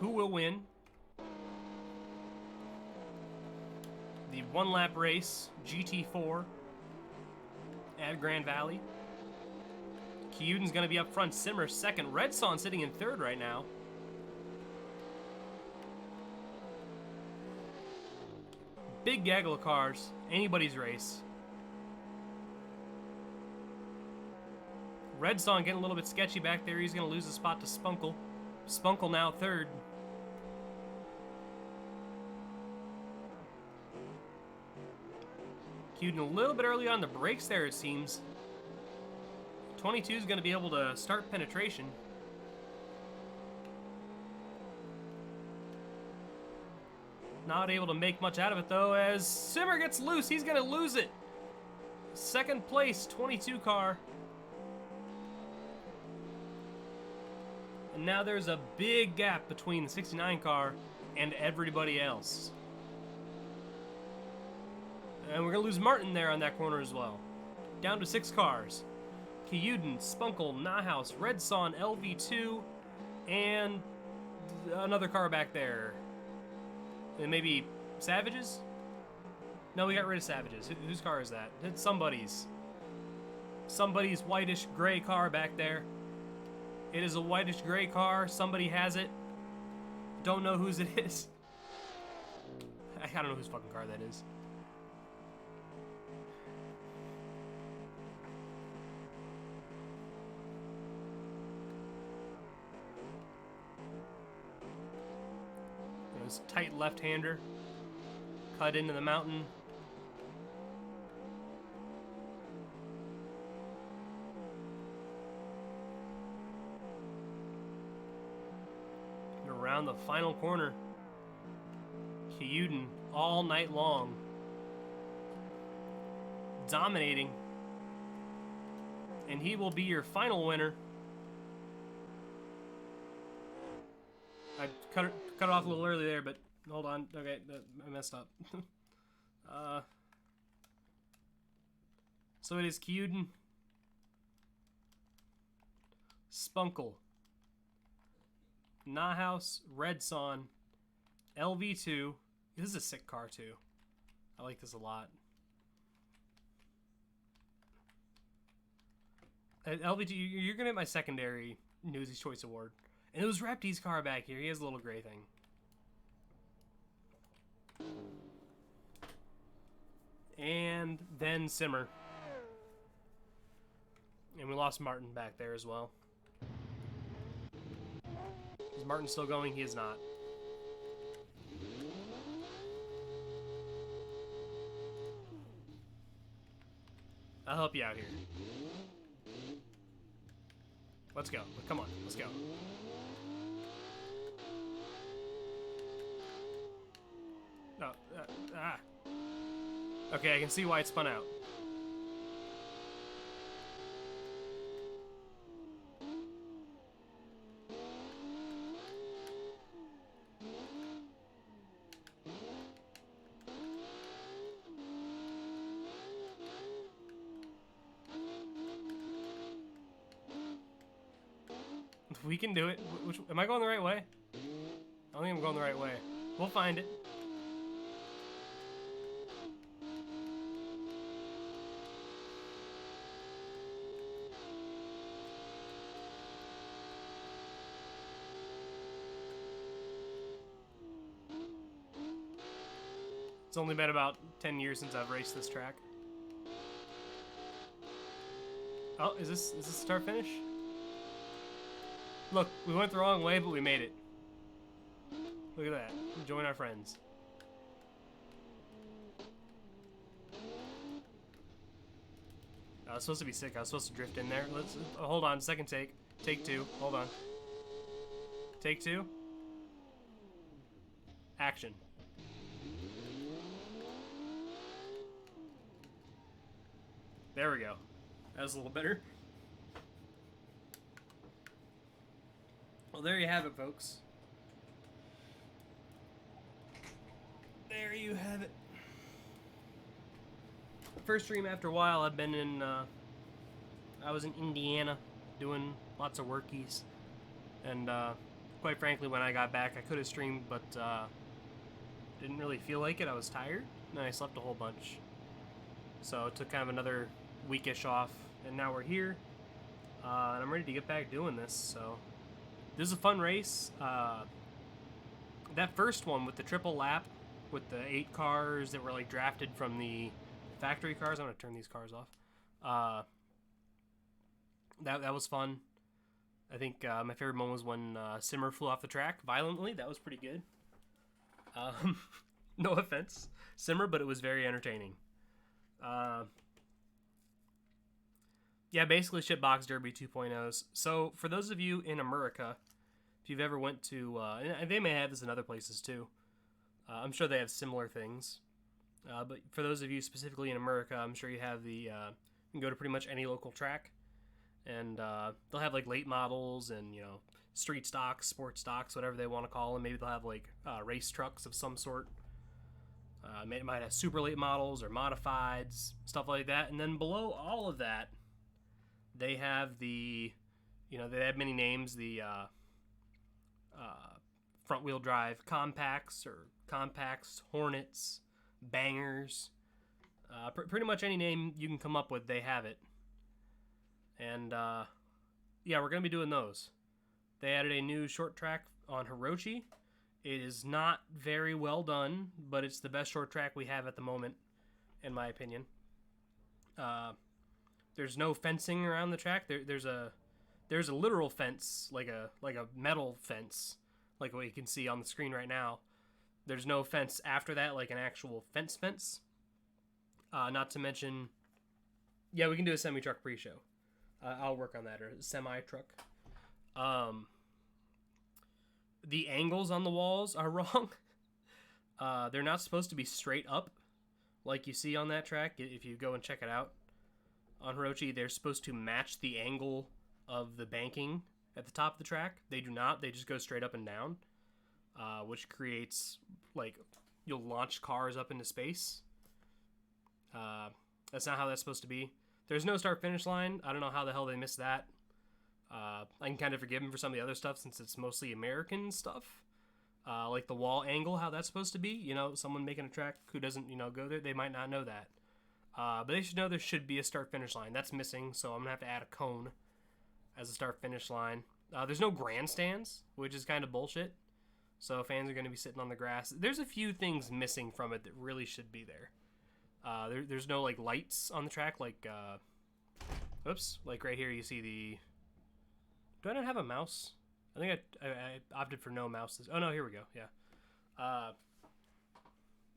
Who will win? The 1 lap race, GT4 at Grand Valley. Kyuden's gonna be up front, Simmer second, Red Son sitting in third right now. Big gaggle of cars, anybody's race. Red Son getting a little bit sketchy back there, he's gonna lose a spot to Spunkle. Spunkle now third. Kyuden a little bit early on the brakes there, it seems. 22 is going to be able to start penetration. Not able to make much out of it, though, as Simmer gets loose. He's going to lose it. Second place, 22 car. And now there's a big gap between the 69 car and everybody else. And we're going to lose Martin there on that corner as well. Down to 6 cars. Kyuden, Spunkle, Nahaus, Red Son, LV2, and another car back there. And maybe Savages? No, we got rid of Savages. Whose car is that? It's somebody's. Somebody's whitish gray car back there. It is a whitish gray car. Somebody has it. Don't know whose it is. I don't know whose fucking car that is. Tight left-hander, cut into the mountain. And around the final corner, Kyuden all night long, dominating, and he will be your final winner. I cut it off a little early there, but hold on. Okay, I messed up. So it is Kyuden, Spunkle, Nahaus, Red Son, LV2. This is a sick car too. I like this a lot. LV2, you're gonna get my secondary Newsy's Choice Award. And it was Repti's car back here. He has a little gray thing. And then Simmer. And we lost Martin back there as well. Is Martin still going? He is not. I'll help you out here. Let's go. Come on. Let's go. No. Okay, I can see why it spun out. We can do it. Am I going the right way? I don't think I'm going the right way. We'll find it. It's only been about 10 years since I've raced this track. Oh, is this start finish? Look, we went the wrong way, but we made it. Look at that. Join our friends. I was supposed to be sick. I was supposed to drift in there. Let's hold on. Second take. Take two. Hold on. Take two. Action. There we go. That was a little better. Well, there you have it, folks. There you have it. First stream after a while. I've been in, I was in Indiana doing lots of workies. And, quite frankly, when I got back, I could have streamed, but, didn't really feel like it. I was tired, and I slept a whole bunch. So it took kind of another weekish off, and now we're here. And I'm ready to get back doing this, so. This is a fun race. That first one with the triple lap, with the 8 cars that were like drafted from the factory cars. I'm gonna turn these cars off. That was fun. I think my favorite moment was when Simmer flew off the track violently. That was pretty good. No offense, Simmer, but it was very entertaining. Yeah, basically Shitbox Derby 2.0s. So for those of you in America, if you've ever went to, and they may have this in other places too. I'm sure they have similar things. But for those of you specifically in America, I'm sure you have the, you can go to pretty much any local track. And they'll have like late models and, you know, street stocks, sports stocks, whatever they want to call them. Maybe they'll have like race trucks of some sort. It might have super late models or modifieds, stuff like that. And then below all of that, they have the, you know, they have many names, the front wheel drive compacts or compacts, Hornets, bangers, pretty much any name you can come up with, they have it. And yeah, we're going to be doing those. They added a new short track on Hirochi. It is not very well done, but it's the best short track we have at the moment, in my opinion. There's no fencing around the track. There's a literal fence, like a metal fence, like what you can see on the screen right now. There's no fence after that, like an actual fence. Not to mention, yeah, we can do a semi-truck pre-show. I'll work on that, or a semi-truck. The angles on the walls are wrong. They're not supposed to be straight up, like you see on that track. If you go and check it out on Hirochi, they're supposed to match the angle of the banking at the top of the track. They do not. They just go straight up and down, which creates, like, you'll launch cars up into space. That's not how that's supposed to be. There's no start-finish line. I don't know how the hell they missed that. I can kind of forgive them for some of the other stuff since it's mostly American stuff. Like the wall angle, how that's supposed to be. You know, someone making a track who doesn't, you know, go there, they might not know that. But they should know there should be a start-finish line. That's missing, so I'm going to have to add a cone as a start-finish line. There's no grandstands, which is kind of bullshit. So fans are going to be sitting on the grass. There's a few things missing from it that really should be there. There's no, like, lights on the track, like, oops, like right here you see the... Do I not have a mouse? I think I opted for no mouses. Oh, no, here we go, yeah.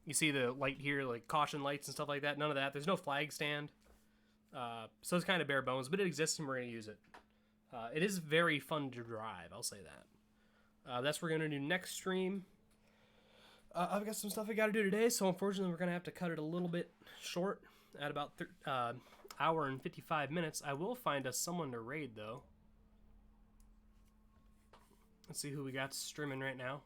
You see the light here, like caution lights and stuff like that. None of that. There's no flag stand. So it's kind of bare bones, but it exists and we're going to use it. It is very fun to drive, I'll say that. That's what we're going to do next stream. I've got some stuff I got to do today, so unfortunately we're going to have to cut it a little bit short at about hour and 55 minutes. I will find us someone to raid, though. Let's see who we got streaming right now.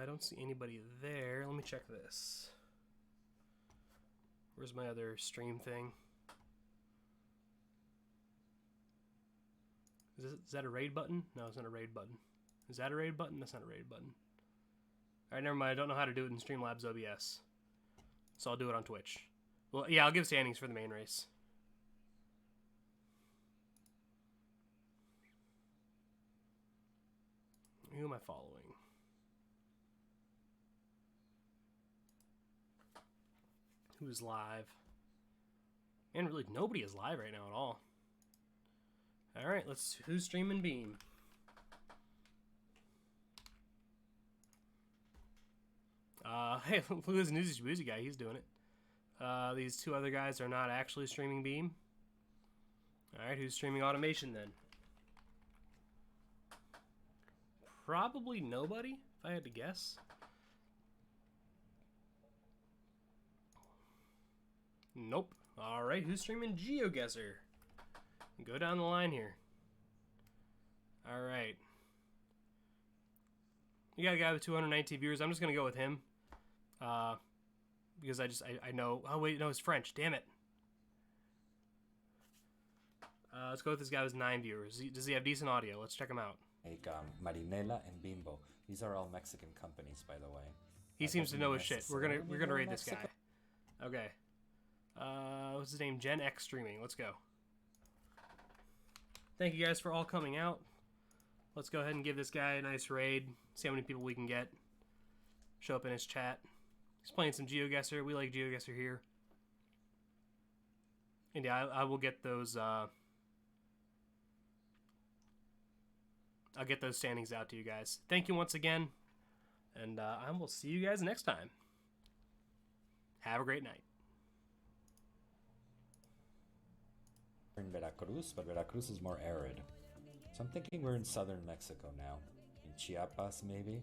I don't see anybody there. Let me check this. Where's my other stream thing? Is that a raid button? No, it's not a raid button. Is that a raid button? That's not a raid button. Alright, never mind. I don't know how to do it in Streamlabs OBS. So I'll do it on Twitch. Well, yeah, I'll give standings for the main race. Who am I following? Who's live? And really, nobody is live right now at all. Alright, who's streaming Beam? Hey, look at this Newsy Woozy guy, he's doing it. These two other guys are not actually streaming Beam. Alright, who's streaming Automation then? Probably nobody, if I had to guess. Nope. Alright, who's streaming GeoGuessr? Go down the line here. Alright. You got a guy with 219 viewers. I'm just going to go with him. Because I know... Oh, wait, no, it's French. Damn it. Let's go with this guy with 9 viewers. Does he have decent audio? Let's check him out. Like Marinela and Bimbo. These are all Mexican companies, by the way. He seems to know his shit. We're gonna raid this Mexico. guy. Okay. What's his name? Gen X streaming. Let's go. Thank you guys for all coming out. Let's go ahead and give this guy a nice raid. See how many people we can get. Show up in his chat. He's playing some GeoGuessr. We like GeoGuessr here. And yeah, I will get those. I'll get those standings out to you guys. Thank you once again, and I will see you guys next time. Have a great night. We're in Veracruz, but Veracruz is more arid. So I'm thinking we're in southern Mexico now. In Chiapas, maybe?